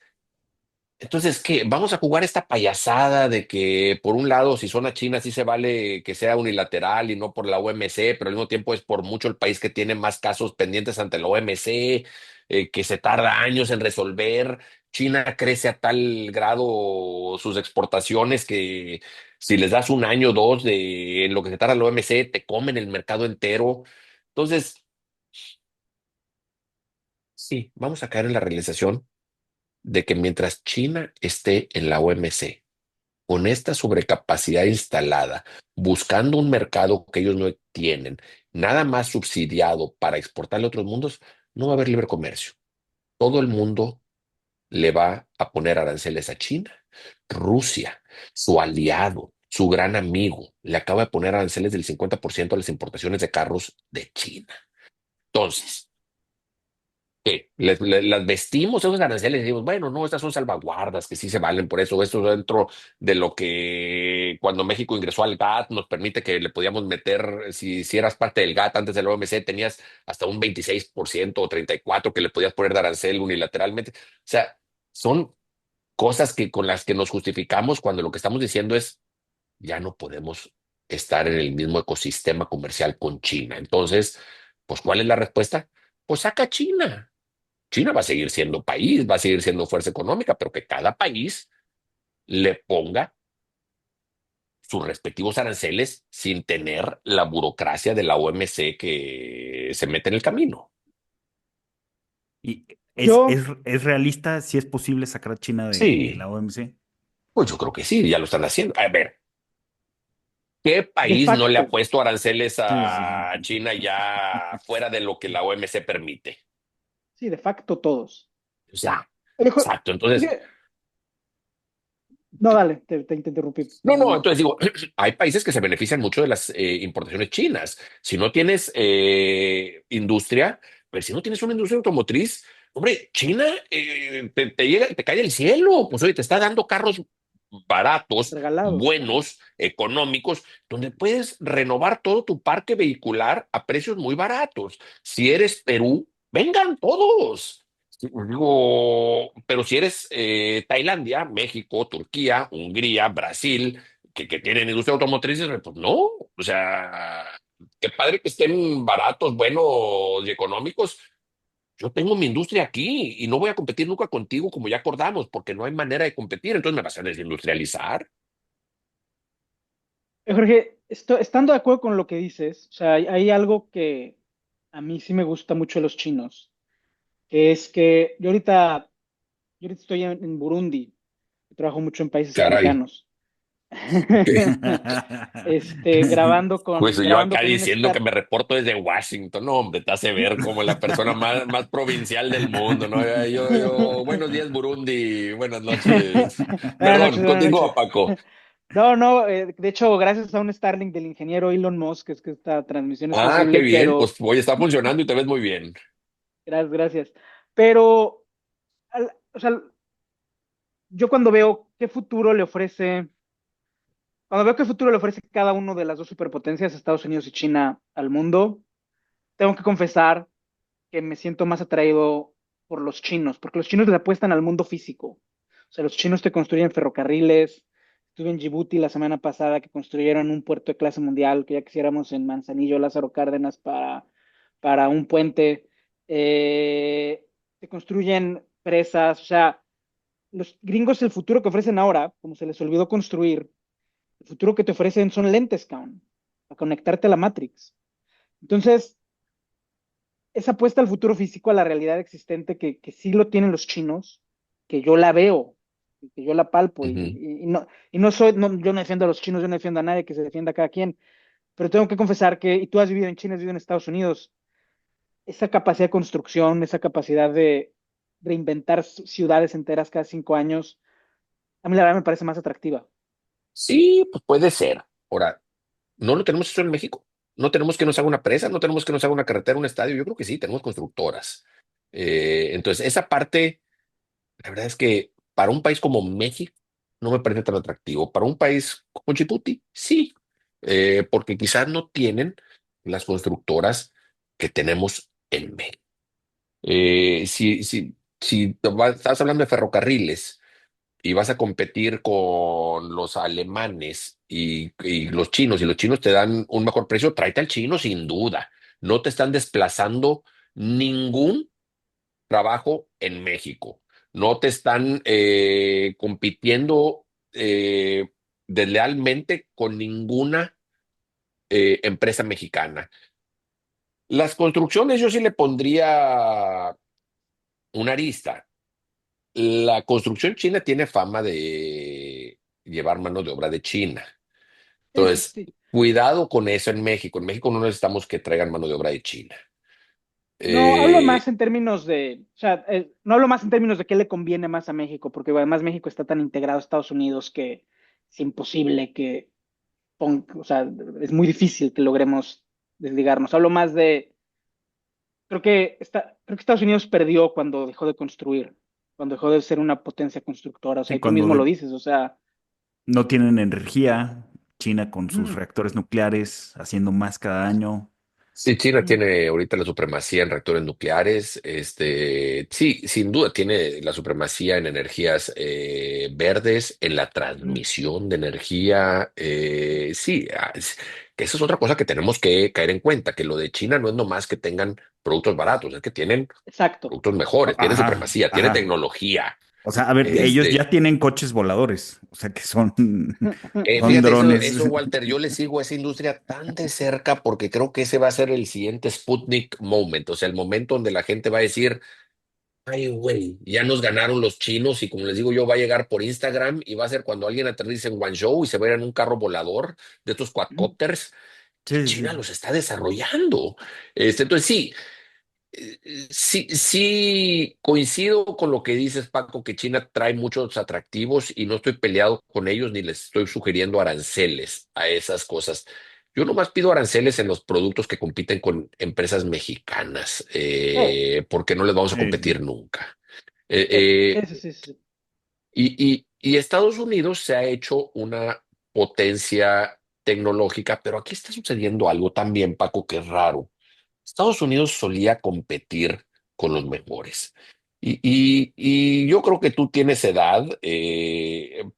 Speaker 2: Entonces, ¿qué? Vamos a jugar esta payasada de que, por un lado, si son a China, sí se vale que sea unilateral y no por la OMC, pero al mismo tiempo es por mucho el país que tiene más casos pendientes ante la OMC, que se tarda años en resolver. China crece a tal grado sus exportaciones que si les das un año o dos de en lo que se tarda la OMC, te comen el mercado entero. Entonces, sí, vamos a caer en la realización de que mientras China esté en la OMC, con esta sobrecapacidad instalada, buscando un mercado que ellos no tienen, nada más subsidiado para exportarle a otros mundos, no va a haber libre comercio. Todo el mundo le va a poner aranceles a China. Rusia, su aliado, su gran amigo, le acaba de poner aranceles del 50% a las importaciones de carros de China. Entonces, ¿qué? Las vestimos esos aranceles y decimos, bueno, no, estas son salvaguardas que sí se valen por eso. Esto dentro de lo que cuando México ingresó al GATT nos permite que le podíamos meter, si eras parte del GATT antes del OMC, tenías hasta un 26% o 34% que le podías poner de arancel unilateralmente. O sea, son cosas que con las que nos justificamos cuando lo que estamos diciendo es, ya no podemos estar en el mismo ecosistema comercial con China. Entonces, pues, ¿cuál es la respuesta? Pues saca a China. China va a seguir siendo país, va a seguir siendo fuerza económica, pero que cada país le ponga sus respectivos aranceles sin tener la burocracia de la OMC que se mete en el camino.
Speaker 1: y
Speaker 3: Yo,
Speaker 1: es realista, si es posible sacar a China de la
Speaker 2: Sí,
Speaker 1: OMC.
Speaker 2: pues yo creo que sí, ya lo están haciendo. A ver, ¿qué
Speaker 3: de
Speaker 2: país no le ha
Speaker 3: facto,
Speaker 2: puesto aranceles
Speaker 1: Sí, sí, sí.
Speaker 2: a China ya fuera de lo que la OMC permite?
Speaker 3: sí, de facto todos.
Speaker 2: O sea,
Speaker 3: Alejo,
Speaker 2: exacto. Entonces,
Speaker 3: oye, no, dale, te interrumpí,
Speaker 2: no,
Speaker 3: perdóname.
Speaker 2: entonces digo, hay países que se benefician mucho de las importaciones chinas. Si no tienes industria, pues si no tienes una industria automotriz, hombre, China te llega, te cae del cielo. Pues oye, te está dando carros baratos,
Speaker 3: Regalados, claro.
Speaker 2: buenos, económicos, donde puedes renovar todo tu parque vehicular a precios muy baratos. Si eres Perú, vengan todos. Digo, pero si eres Tailandia, México, Turquía, Hungría, Brasil, que tienen industria automotriz, pues no, o sea, qué padre que estén baratos, buenos y económicos. Yo tengo mi industria aquí y no voy a competir nunca contigo como ya acordamos, porque no hay manera de competir, entonces me vas a desindustrializar.
Speaker 3: Jorge, estando de acuerdo con lo que dices, o sea, hay algo que a mí sí me gusta mucho de los chinos, que es que yo ahorita estoy en Burundi, trabajo mucho en países
Speaker 2: Caray.
Speaker 3: africanos.
Speaker 2: Pues yo
Speaker 3: Grabando
Speaker 2: acá
Speaker 3: con un
Speaker 2: diciendo que
Speaker 3: staff.
Speaker 2: me reporto desde Washington, no, hombre, te hace ver como la persona más provincial del mundo, ¿no? Buenos días, Burundi, buenas noches.
Speaker 3: Buenas
Speaker 2: Perdón,
Speaker 3: noches, buenas
Speaker 2: continúa,
Speaker 3: noches.
Speaker 2: Paco.
Speaker 3: No, no, de hecho, gracias a un Starlink del ingeniero Elon Musk es que esta transmisión es
Speaker 2: Ah, qué
Speaker 3: posible,
Speaker 2: bien,
Speaker 3: pero
Speaker 2: pues hoy está funcionando y te ves muy bien.
Speaker 3: gracias, gracias. Pero, o sea, yo cuando veo qué futuro le ofrece cada uno de las dos superpotencias, Estados Unidos y China, al mundo, tengo que confesar que me siento más atraído por los chinos, porque los chinos le apuestan al mundo físico. O sea, los chinos te construyen ferrocarriles. Estuve en Djibouti la semana pasada que construyeron un puerto de clase mundial, que ya quisiéramos en Manzanillo, Lázaro Cárdenas, para un puente. Te construyen presas. O sea, los gringos el futuro que ofrecen ahora, como se les olvidó construir, el futuro que te ofrecen son lentes, cabrón, para conectarte a la Matrix. Entonces, esa apuesta al futuro físico, a la realidad existente, que sí lo tienen los chinos, que yo la veo, que yo la palpo,
Speaker 2: Ujú.
Speaker 3: y no soy, no, yo no defiendo a los chinos, yo no defiendo a nadie, que se defienda a cada quien, pero tengo que confesar que, y tú has vivido en China, has vivido en Estados Unidos, esa capacidad de construcción, esa capacidad de reinventar ciudades enteras cada 5 años, a mí la verdad me parece más atractiva.
Speaker 2: Sí, pues puede ser. Ahora, no lo tenemos eso en México. No tenemos que nos haga una presa, no tenemos que nos haga una carretera, un estadio. Yo creo que sí, tenemos constructoras. Entonces, esa parte, la verdad es que para un país como México no me parece tan atractivo. Para un país como Djibouti, sí, porque quizás no tienen las constructoras que tenemos en México. Si estás hablando de ferrocarriles y vas a competir con los alemanes y los chinos, y los chinos te dan un mejor precio, tráete al chino sin duda. No te están desplazando ningún trabajo en México. No te están compitiendo deslealmente con ninguna empresa mexicana. Las construcciones yo sí le pondría una arista. La construcción china tiene fama de llevar mano de obra de China.
Speaker 3: Sí, sí,
Speaker 2: Entonces,
Speaker 3: sí.
Speaker 2: cuidado con eso en México. En México no necesitamos que traigan mano de obra de China.
Speaker 3: No hablo
Speaker 2: Eh,
Speaker 3: más en términos de, o sea, no hablo más en términos de qué le conviene más a México, porque además México está tan integrado a Estados Unidos que es imposible que, o sea, es muy difícil que logremos desligarnos. Hablo más de, creo que Estados Unidos perdió cuando dejó de construir, cuando dejó de ser una potencia constructora, o sea,
Speaker 1: Sí,
Speaker 3: y tú mismo lo dices, o sea,
Speaker 1: no tienen energía, China con sus
Speaker 3: ujú,
Speaker 1: reactores nucleares haciendo más cada año.
Speaker 2: Sí, China
Speaker 3: ujú,
Speaker 2: tiene ahorita la supremacía en reactores nucleares. Sí, sin duda tiene la supremacía en energías verdes, en la
Speaker 3: ujú,
Speaker 2: transmisión de energía. Sí, que esa es otra cosa que tenemos que caer en cuenta, que lo de China no es nomás que tengan productos baratos, es que tienen
Speaker 3: exacto.
Speaker 2: productos mejores, tienen
Speaker 1: Ajá,
Speaker 2: supremacía, tienen
Speaker 1: ajá.
Speaker 2: tecnología.
Speaker 1: O sea, a ver, ellos
Speaker 2: Este,
Speaker 1: ya tienen coches voladores, o sea que son, son
Speaker 2: Fíjate,
Speaker 1: drones.
Speaker 2: eso, Walter, yo le sigo a esa industria tan de cerca porque creo que ese va a ser el siguiente Sputnik moment, o sea, el momento donde la gente va a decir, ay, güey, ya nos ganaron los chinos y como les digo yo, va a llegar por Instagram y va a ser cuando alguien aterrice en Guangzhou y se vaya en un carro volador de estos
Speaker 3: Ujú.
Speaker 2: quadcópters y
Speaker 1: Sí, sí,
Speaker 2: China los está desarrollando. Entonces sí. Sí, sí, coincido con lo que dices, Paco, que China trae muchos atractivos y no estoy peleado con ellos ni les estoy sugiriendo aranceles a esas cosas. Yo nomás pido aranceles en los productos que compiten con empresas mexicanas, porque no les vamos a
Speaker 1: sí, sí.
Speaker 2: competir nunca. Eh,
Speaker 3: Sí,
Speaker 2: eh,
Speaker 3: sí, sí, sí, sí.
Speaker 2: y Estados Unidos se ha hecho una potencia tecnológica, pero aquí está sucediendo algo también, Paco, que es raro. Estados Unidos solía competir con los mejores. Y yo creo que tú tienes edad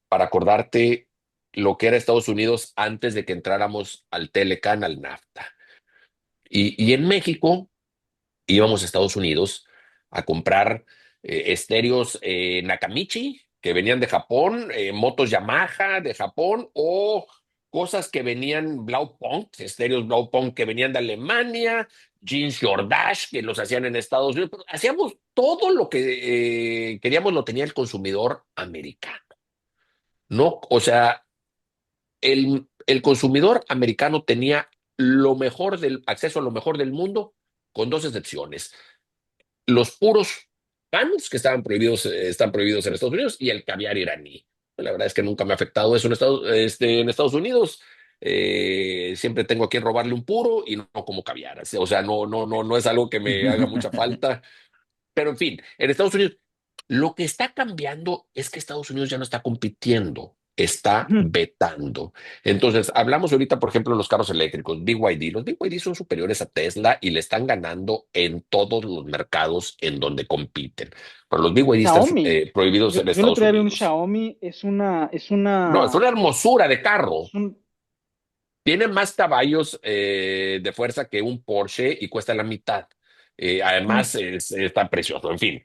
Speaker 2: para acordarte lo que era Estados Unidos antes de que entráramos al Telecan, al NAFTA. Y en México íbamos a Estados Unidos a comprar estéreos Nakamichi que venían de Japón, motos Yamaha de Japón o cosas que venían Blaupunk, estéreos Blaupunk que venían de Alemania, jeans Jordache que los hacían en Estados Unidos. Pero hacíamos todo lo que queríamos, lo tenía el consumidor americano. No, o sea, el consumidor americano tenía lo mejor del acceso a lo mejor del mundo, con dos excepciones: los puros panes que estaban prohibidos, están prohibidos en Estados Unidos y el caviar iraní. La verdad es que nunca me ha afectado eso en Estados Unidos. Siempre tengo a quien robarle un puro y no como caviar. O sea, no es algo que me haga mucha falta. Pero en fin, en Estados Unidos, lo que está cambiando es que Estados Unidos ya no está compitiendo, está
Speaker 3: Ujú.
Speaker 2: vetando. Entonces, hablamos ahorita, por ejemplo, de los carros eléctricos, BYD. Los BYD son superiores a Tesla y le están ganando en todos los mercados en donde compiten. Pero los BYD están
Speaker 3: Xiaomi.
Speaker 2: prohibidos en
Speaker 3: Yo el
Speaker 2: Estados
Speaker 3: otro día vi un
Speaker 2: Unidos.
Speaker 3: Xiaomi,
Speaker 2: No, es una hermosura de carro.
Speaker 3: es un,
Speaker 2: Tiene más caballos de fuerza que un Porsche y cuesta la mitad.
Speaker 3: mm,
Speaker 2: Además, está precioso. En fin.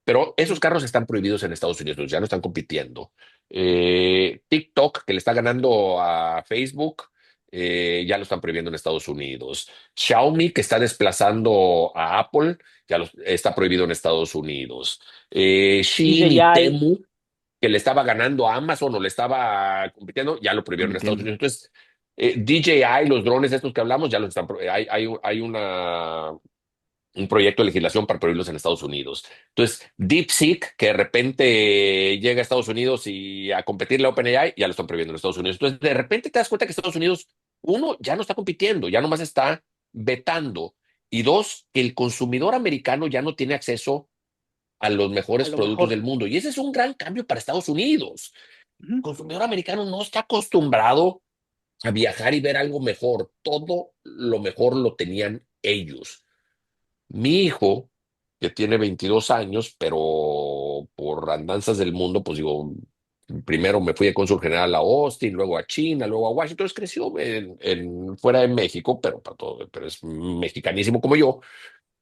Speaker 2: Pero esos
Speaker 3: mm,
Speaker 2: carros están prohibidos en Estados Unidos, ya no están compitiendo. TikTok, que le está ganando a Facebook, ya lo están prohibiendo en Estados Unidos. Xiaomi, que está desplazando a Apple, está prohibido en Estados Unidos. Shein y
Speaker 3: DJI,
Speaker 2: Temu, que le estaba ganando a Amazon o le estaba compitiendo, ya lo prohibieron en Estados
Speaker 1: compitiendo.
Speaker 2: Unidos. Entonces, DJI, los drones estos que hablamos, ya los están, hay un proyecto de legislación para prohibirlos en Estados Unidos. Entonces, DeepSeek, que de repente llega a Estados Unidos y a competirle a OpenAI, ya lo están prohibiendo en Estados Unidos. Entonces, de repente te das cuenta que Estados Unidos, uno, ya no está compitiendo, ya nomás está vetando. Y dos, que el consumidor americano ya no tiene acceso a los
Speaker 3: a
Speaker 2: mejores
Speaker 3: lo
Speaker 2: productos
Speaker 3: mejor.
Speaker 2: del mundo. Y ese es un gran cambio para Estados Unidos. El
Speaker 3: Ujú,
Speaker 2: consumidor americano no está acostumbrado a viajar y ver algo mejor. Todo lo mejor lo tenían ellos. Mi hijo, que tiene 22 años, pero por andanzas del mundo, pues digo, primero me fui de cónsul general a Austin, luego a China, luego a Washington. Entonces creció fuera de México, pero, para todo, pero es mexicanísimo como yo.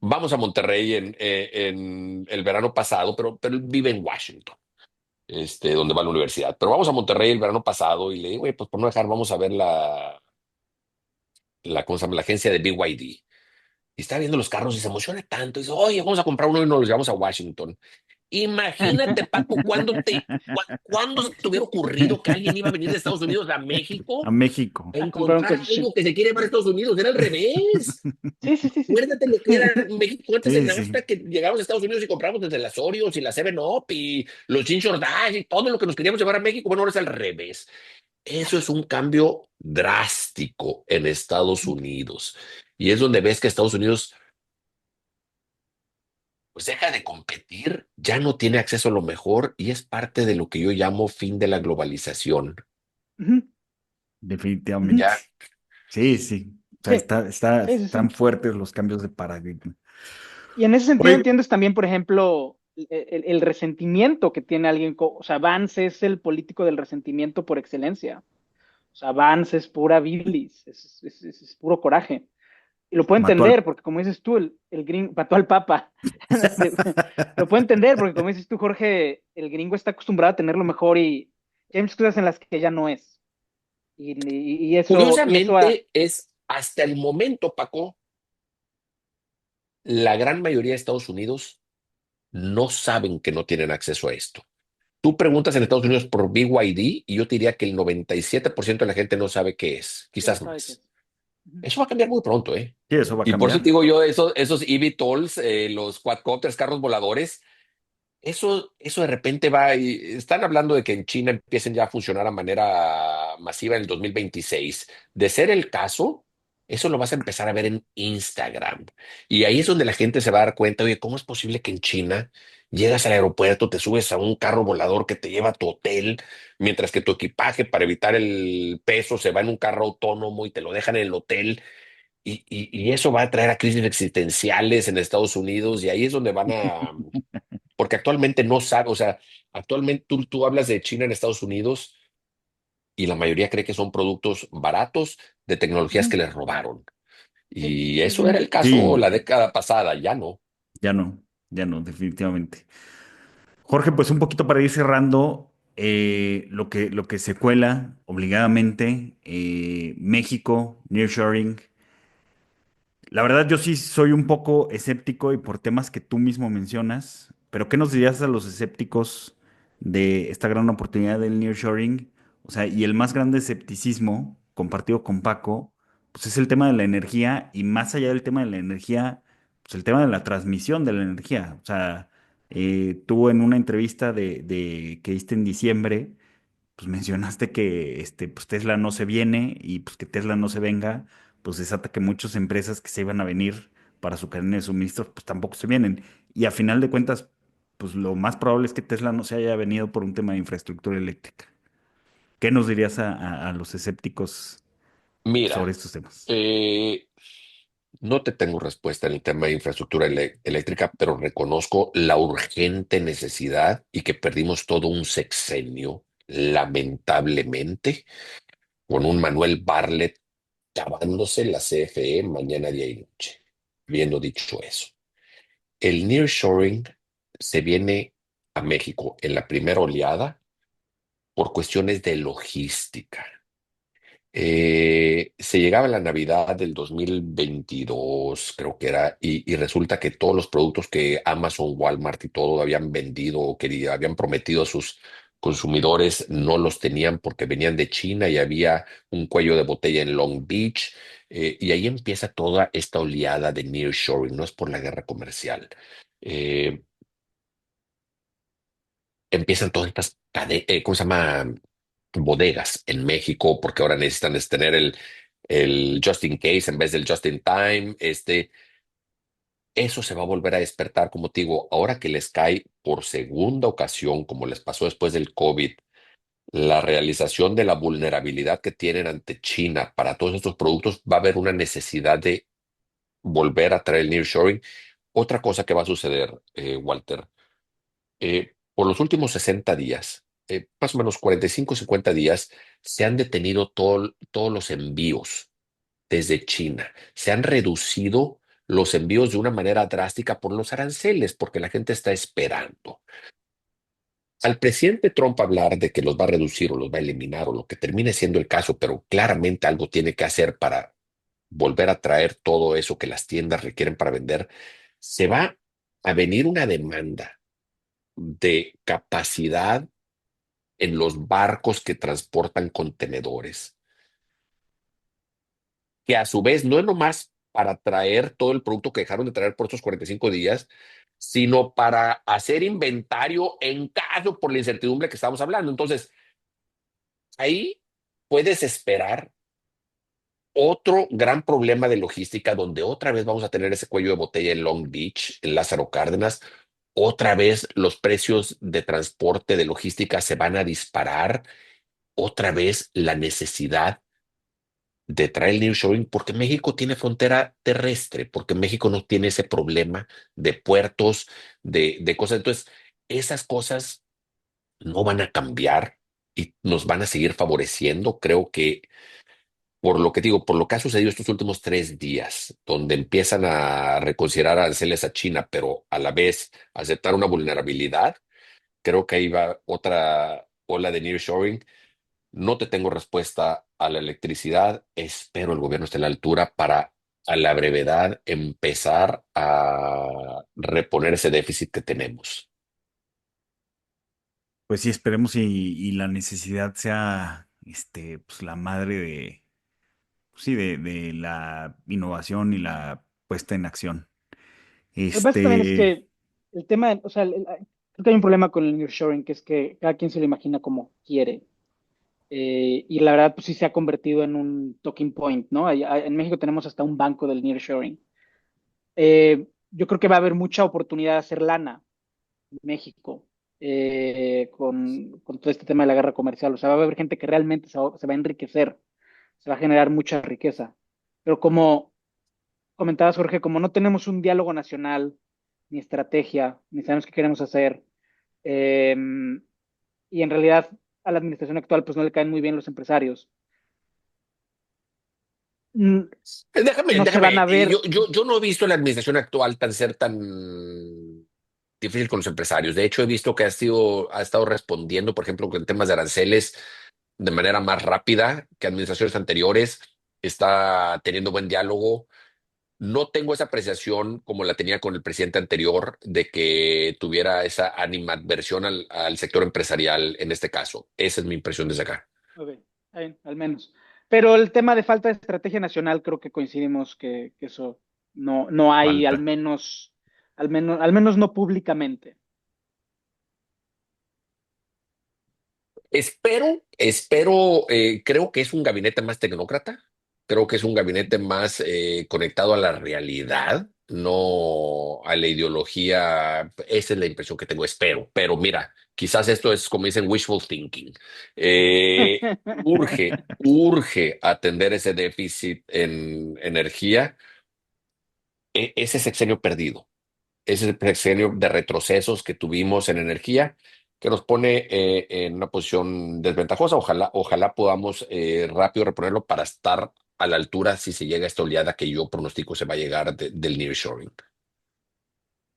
Speaker 2: Vamos a Monterrey en el verano pasado, pero él vive en Washington, donde va a la universidad. Pero vamos a Monterrey el verano pasado y le digo, pues por no dejar, vamos a ver ¿cómo se llama? La agencia de BYD. Y está viendo los carros y se emociona tanto. Y dice, oye, vamos a comprar uno y nos los llevamos a Washington. Imagínate, Paco, ¿cuándo se te hubiera ocurrido que alguien iba a venir de Estados Unidos a
Speaker 1: A
Speaker 2: México
Speaker 1: México.
Speaker 2: a
Speaker 3: a comprar un
Speaker 2: encontrar
Speaker 3: coche.
Speaker 2: algo que se quiere llevar a Estados Unidos? Era al revés.
Speaker 3: Sí, sí, sí, sí.
Speaker 2: Acuérdate lo que era México antes en
Speaker 1: Sí,
Speaker 2: NAFTA,
Speaker 1: sí.
Speaker 2: que llegamos a Estados Unidos y compramos desde las Oreos y la 7-Up y los Ginger Dash y todo lo que nos queríamos llevar a México. Bueno, ahora es al revés. Eso es un cambio drástico en Estados Unidos. Y es donde ves que Estados Unidos pues deja de competir, ya no tiene acceso a lo mejor y es parte de lo que yo llamo fin de la globalización.
Speaker 3: Ujú,
Speaker 1: Definitivamente.
Speaker 3: ujú.
Speaker 2: Ya,
Speaker 1: Sí, sí. O sea,
Speaker 3: Sí, sí, sí,
Speaker 1: están
Speaker 3: sí.
Speaker 1: fuertes los cambios de paradigma.
Speaker 3: Y en ese sentido
Speaker 1: Oye,
Speaker 3: entiendes también, por ejemplo, el resentimiento que tiene alguien. O sea, Vance es el político del resentimiento por excelencia. O sea, Vance es pura bilis, es puro coraje. Y lo puedo
Speaker 1: mató al...
Speaker 3: entender, porque como dices tú, el gringo mató al Papa. Lo puedo entender, porque como dices tú, Jorge, el gringo está acostumbrado a tener lo mejor y hay muchas cosas en las que ya no es. Y eso,
Speaker 2: curiosamente es hasta el momento, Paco, la gran mayoría de Estados Unidos no saben que no tienen acceso a esto. Tú preguntas en Estados Unidos por BYD y yo te diría que el 97% de la gente no sabe qué es,
Speaker 3: no
Speaker 2: quizás
Speaker 3: sabe qué es.
Speaker 2: más.
Speaker 3: Ujú,
Speaker 2: Eso va a cambiar muy pronto, ¿eh?
Speaker 1: Sí, eso va a
Speaker 2: Y por eso te
Speaker 1: cambiar.
Speaker 2: digo yo, esos eVTOLs, los quadcopters, carros voladores, eso de repente va y están hablando de que en China empiecen ya a funcionar a manera masiva en el 2026. De ser el caso, eso lo vas a empezar a ver en Instagram. Y ahí es donde la gente se va a dar cuenta, oye, ¿cómo es posible que en China llegas al aeropuerto, te subes a un carro volador que te lleva a tu hotel, mientras que tu equipaje para evitar el peso se va en un carro autónomo y te lo dejan en el hotel? Y eso va a traer a crisis existenciales en Estados Unidos y ahí es donde van a porque actualmente no sabe, o sea, actualmente tú hablas de China en Estados Unidos y la mayoría cree que son productos baratos de tecnologías que
Speaker 3: ujú.
Speaker 2: les robaron.
Speaker 3: Sí,
Speaker 2: Y
Speaker 3: sí,
Speaker 2: eso era
Speaker 3: sí.
Speaker 2: el caso
Speaker 1: Sí,
Speaker 2: la década pasada, ya no.
Speaker 1: ya no, definitivamente. Jorge, pues un poquito para ir cerrando, lo que se cuela obligadamente, México, nearshoring. La verdad, yo sí soy un poco escéptico y por temas que tú mismo mencionas, pero ¿qué nos dirías a los escépticos de esta gran oportunidad del nearshoring? O sea, y el más grande escepticismo, compartido con Paco, pues es el tema de la energía y más allá del tema de la energía, pues el tema de la transmisión de la energía. O sea, tú en una entrevista que diste en diciembre, pues mencionaste que pues Tesla no se viene y pues que Tesla no se venga, pues desata que muchas empresas que se iban a venir para su cadena de suministros, pues tampoco se vienen. Y a final de cuentas, pues lo más probable es que Tesla no se haya venido por un tema de infraestructura eléctrica. ¿Qué nos dirías a los escépticos sobre
Speaker 2: Mira,
Speaker 1: estos temas?
Speaker 2: eh, no te tengo respuesta en el tema de infraestructura eléctrica, pero reconozco la urgente necesidad y que perdimos todo un sexenio, lamentablemente, con un Manuel Bartlett acabándose la CFE mañana, día y noche. Habiendo dicho eso, el nearshoring se viene a México en la primera oleada por cuestiones de logística. Se llegaba la Navidad del 2022, creo que era, y resulta que todos los productos que Amazon, Walmart y todo habían vendido o que habían prometido a sus consumidores no los tenían porque venían de China y había un cuello de botella en Long Beach. Y ahí empieza toda esta oleada de nearshoring, no es por la guerra comercial. Eh, Empiezan todas estas ¿cómo se llama? Bodegas en México, porque ahora necesitan tener el just in case en vez del just in time. Eso se va a volver a despertar, como te digo, ahora que les cae por segunda ocasión, como les pasó después del COVID, la realización de la vulnerabilidad que tienen ante China para todos estos productos, va a haber una necesidad de volver a traer el nearshoring. Otra cosa que va a suceder, Walter, por los últimos 60 días, más o menos 45, 50 días, se han detenido todos los envíos desde China. Se han reducido los envíos de una manera drástica por los aranceles, porque la gente está esperando. Al presidente Trump hablar de que los va a reducir o los va a eliminar o lo que termine siendo el caso, pero claramente algo tiene que hacer para volver a traer todo eso que las tiendas requieren para vender, se va a venir una demanda de capacidad en los barcos que transportan contenedores, que a su vez no es nomás para traer todo el producto que dejaron de traer por estos 45 días, sino para hacer inventario en caso por la incertidumbre que estamos hablando. Entonces, ahí puedes esperar otro gran problema de logística donde otra vez vamos a tener ese cuello de botella en Long Beach, en Lázaro Cárdenas. Otra vez los precios de transporte, de logística se van a disparar. Otra vez la necesidad de traer el nearshoring porque México tiene frontera terrestre, porque México no tiene ese problema de puertos, de cosas. Entonces, esas cosas no van a cambiar y nos van a seguir favoreciendo. Creo que por lo que digo, por lo que ha sucedido estos últimos 3 días, donde empiezan a reconsiderar aranceles a China, pero a la vez aceptar una vulnerabilidad, creo que ahí va otra ola de nearshoring. No te tengo respuesta a la electricidad. Espero el gobierno esté a la altura para a la brevedad empezar a reponer ese déficit que tenemos.
Speaker 1: Pues sí, esperemos y la necesidad sea, pues la madre pues sí, de la innovación y la puesta en acción.
Speaker 3: Lo que pasa también es
Speaker 1: Este,
Speaker 3: que el tema, o sea, creo que hay un problema con el nearshoring, que es que cada quien se lo imagina como quiere. Y la verdad, pues sí se ha convertido en un talking point, ¿no? En México tenemos hasta un banco del nearshoring. Yo creo que va a haber mucha oportunidad de hacer lana en México con todo este tema de la guerra comercial. O sea, va a haber gente que realmente se va a enriquecer, se va a generar mucha riqueza. Pero como comentabas, Jorge, como no tenemos un diálogo nacional, ni estrategia, ni sabemos qué queremos hacer, eh, y en realidad a la administración actual pues no le caen muy bien los empresarios, mm,
Speaker 2: Déjame,
Speaker 3: no se van
Speaker 2: déjame.
Speaker 3: a ver.
Speaker 2: Yo no he visto la administración actual ser tan difícil con los empresarios. De hecho, he visto que ha estado respondiendo, por ejemplo, con temas de aranceles de manera más rápida que administraciones anteriores. Está teniendo buen diálogo. No tengo esa apreciación como la tenía con el presidente anterior de que tuviera esa animadversión al sector empresarial en este caso. Esa es mi impresión desde acá.
Speaker 3: Ok, está bien, al menos. Pero el tema de falta de estrategia nacional, creo que coincidimos que eso no hay,
Speaker 1: falta.
Speaker 3: al menos no públicamente.
Speaker 2: Creo que es un gabinete más tecnócrata, creo que es un gabinete más conectado a la realidad, no a la ideología. Esa es la impresión que tengo, espero. Pero mira, quizás esto es como dicen wishful thinking. Urge atender ese déficit en energía, ese sexenio perdido, ese sexenio de retrocesos que tuvimos en energía, que nos pone en una posición desventajosa. Ojalá podamos rápido reponerlo para estar a la altura si se llega a esta oleada que yo pronostico se va a llegar del nearshoring.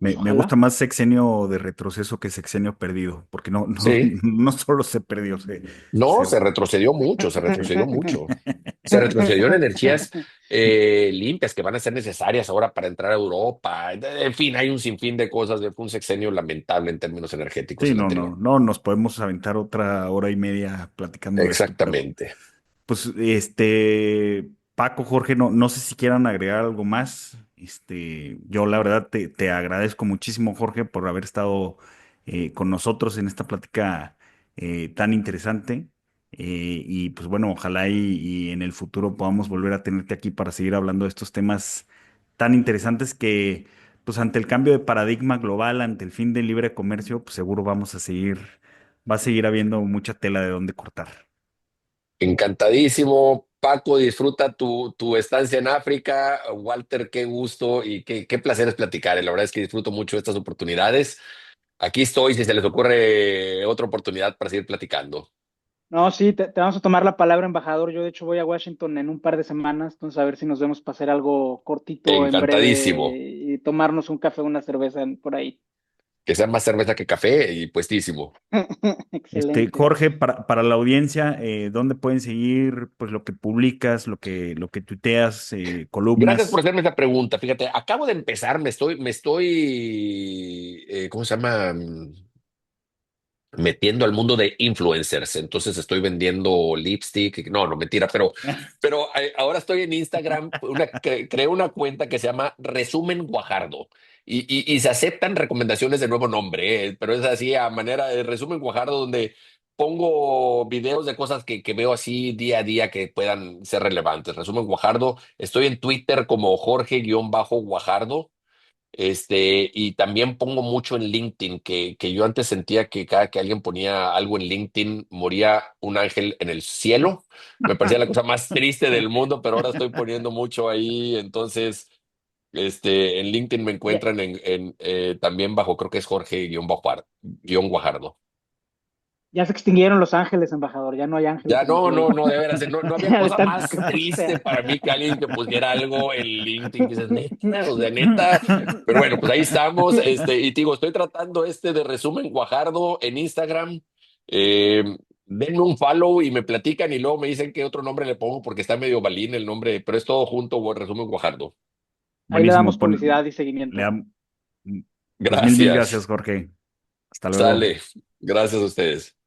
Speaker 3: Pues
Speaker 1: Me gusta
Speaker 3: ojalá.
Speaker 1: más sexenio de retroceso que sexenio perdido, porque
Speaker 2: Sí,
Speaker 1: no solo se perdió,
Speaker 2: no,
Speaker 1: se-
Speaker 2: se retrocedió mucho, se retrocedió mucho. Se retrocedió en energías limpias que van a ser necesarias ahora para entrar a Europa. En fin, hay un sinfín de cosas. Fue un sexenio lamentable en términos energéticos
Speaker 1: sí,
Speaker 2: el anterior.
Speaker 1: no, nos podemos aventar otra hora y media platicando de esto, pero
Speaker 2: Exactamente.
Speaker 1: pues, Paco, Jorge, no sé si quieran agregar algo más. Yo la verdad te agradezco muchísimo, Jorge, por haber estado con nosotros en esta plática tan interesante. Y pues bueno, ojalá y en el futuro podamos volver a tenerte aquí para seguir hablando de estos temas tan interesantes que, pues ante el cambio de paradigma global, ante el fin del libre comercio, pues seguro va a seguir habiendo mucha tela de dónde cortar.
Speaker 2: Encantadísimo. Paco, disfruta tu estancia en África. Walter, qué gusto y qué placer es platicar. La verdad es que disfruto mucho estas oportunidades. Aquí estoy si se les ocurre otra oportunidad para seguir platicando.
Speaker 3: No, sí, te vamos a tomar la palabra, embajador. Yo, de hecho, voy a Washington en un par de semanas, entonces a ver si nos vemos para hacer algo cortito en breve
Speaker 2: Encantadísimo.
Speaker 3: y tomarnos un café, una cerveza por ahí.
Speaker 2: Que sea más cerveza que café y puestísimo.
Speaker 3: Excelente.
Speaker 1: Jorge, para la audiencia, ¿dónde pueden seguir pues lo que publicas, lo que tuiteas,
Speaker 2: Gracias por
Speaker 1: columnas?
Speaker 2: hacerme esa pregunta. Fíjate, acabo de empezar, ¿cómo se llama? Metiendo al mundo de influencers. Entonces estoy vendiendo lipstick. No, no, mentira, pero ahora estoy en Instagram. Creé una cuenta que se llama Resumen Guajardo y se aceptan recomendaciones de nuevo nombre, pero es así a manera de Resumen Guajardo donde pongo videos de cosas que veo así día a día que puedan ser relevantes. Resumen Guajardo. Estoy en Twitter como Jorge-Guajardo. Y también pongo mucho en LinkedIn, que yo antes sentía que cada que alguien ponía algo en LinkedIn moría un ángel en el cielo. Me parecía la cosa más triste del mundo, pero ahora estoy poniendo mucho ahí. Entonces, en LinkedIn me
Speaker 3: Ya,
Speaker 2: encuentran también bajo, creo que es Jorge-Guajardo.
Speaker 3: ya se extinguieron los ángeles, embajador. Ya no hay ángeles
Speaker 2: Ya
Speaker 3: en el cielo.
Speaker 2: no, de veras, no había
Speaker 3: Ya de
Speaker 2: cosa
Speaker 3: tantos que
Speaker 2: más
Speaker 3: puse.
Speaker 2: triste para mí que alguien que pusiera algo en LinkedIn, que dices, neta, o sea, neta, pero bueno, pues ahí estamos, y te digo, estoy tratando de resumen Guajardo en Instagram, denme un follow y me platican y luego me dicen qué otro nombre le pongo porque está medio balín el nombre, pero es todo junto, resumen Guajardo.
Speaker 3: Ahí le damos
Speaker 1: Buenísimo.
Speaker 3: publicidad y
Speaker 1: Le
Speaker 3: seguimiento.
Speaker 1: dam- pues mil gracias,
Speaker 2: Gracias,
Speaker 1: Jorge. Hasta luego.
Speaker 2: sale, gracias a ustedes.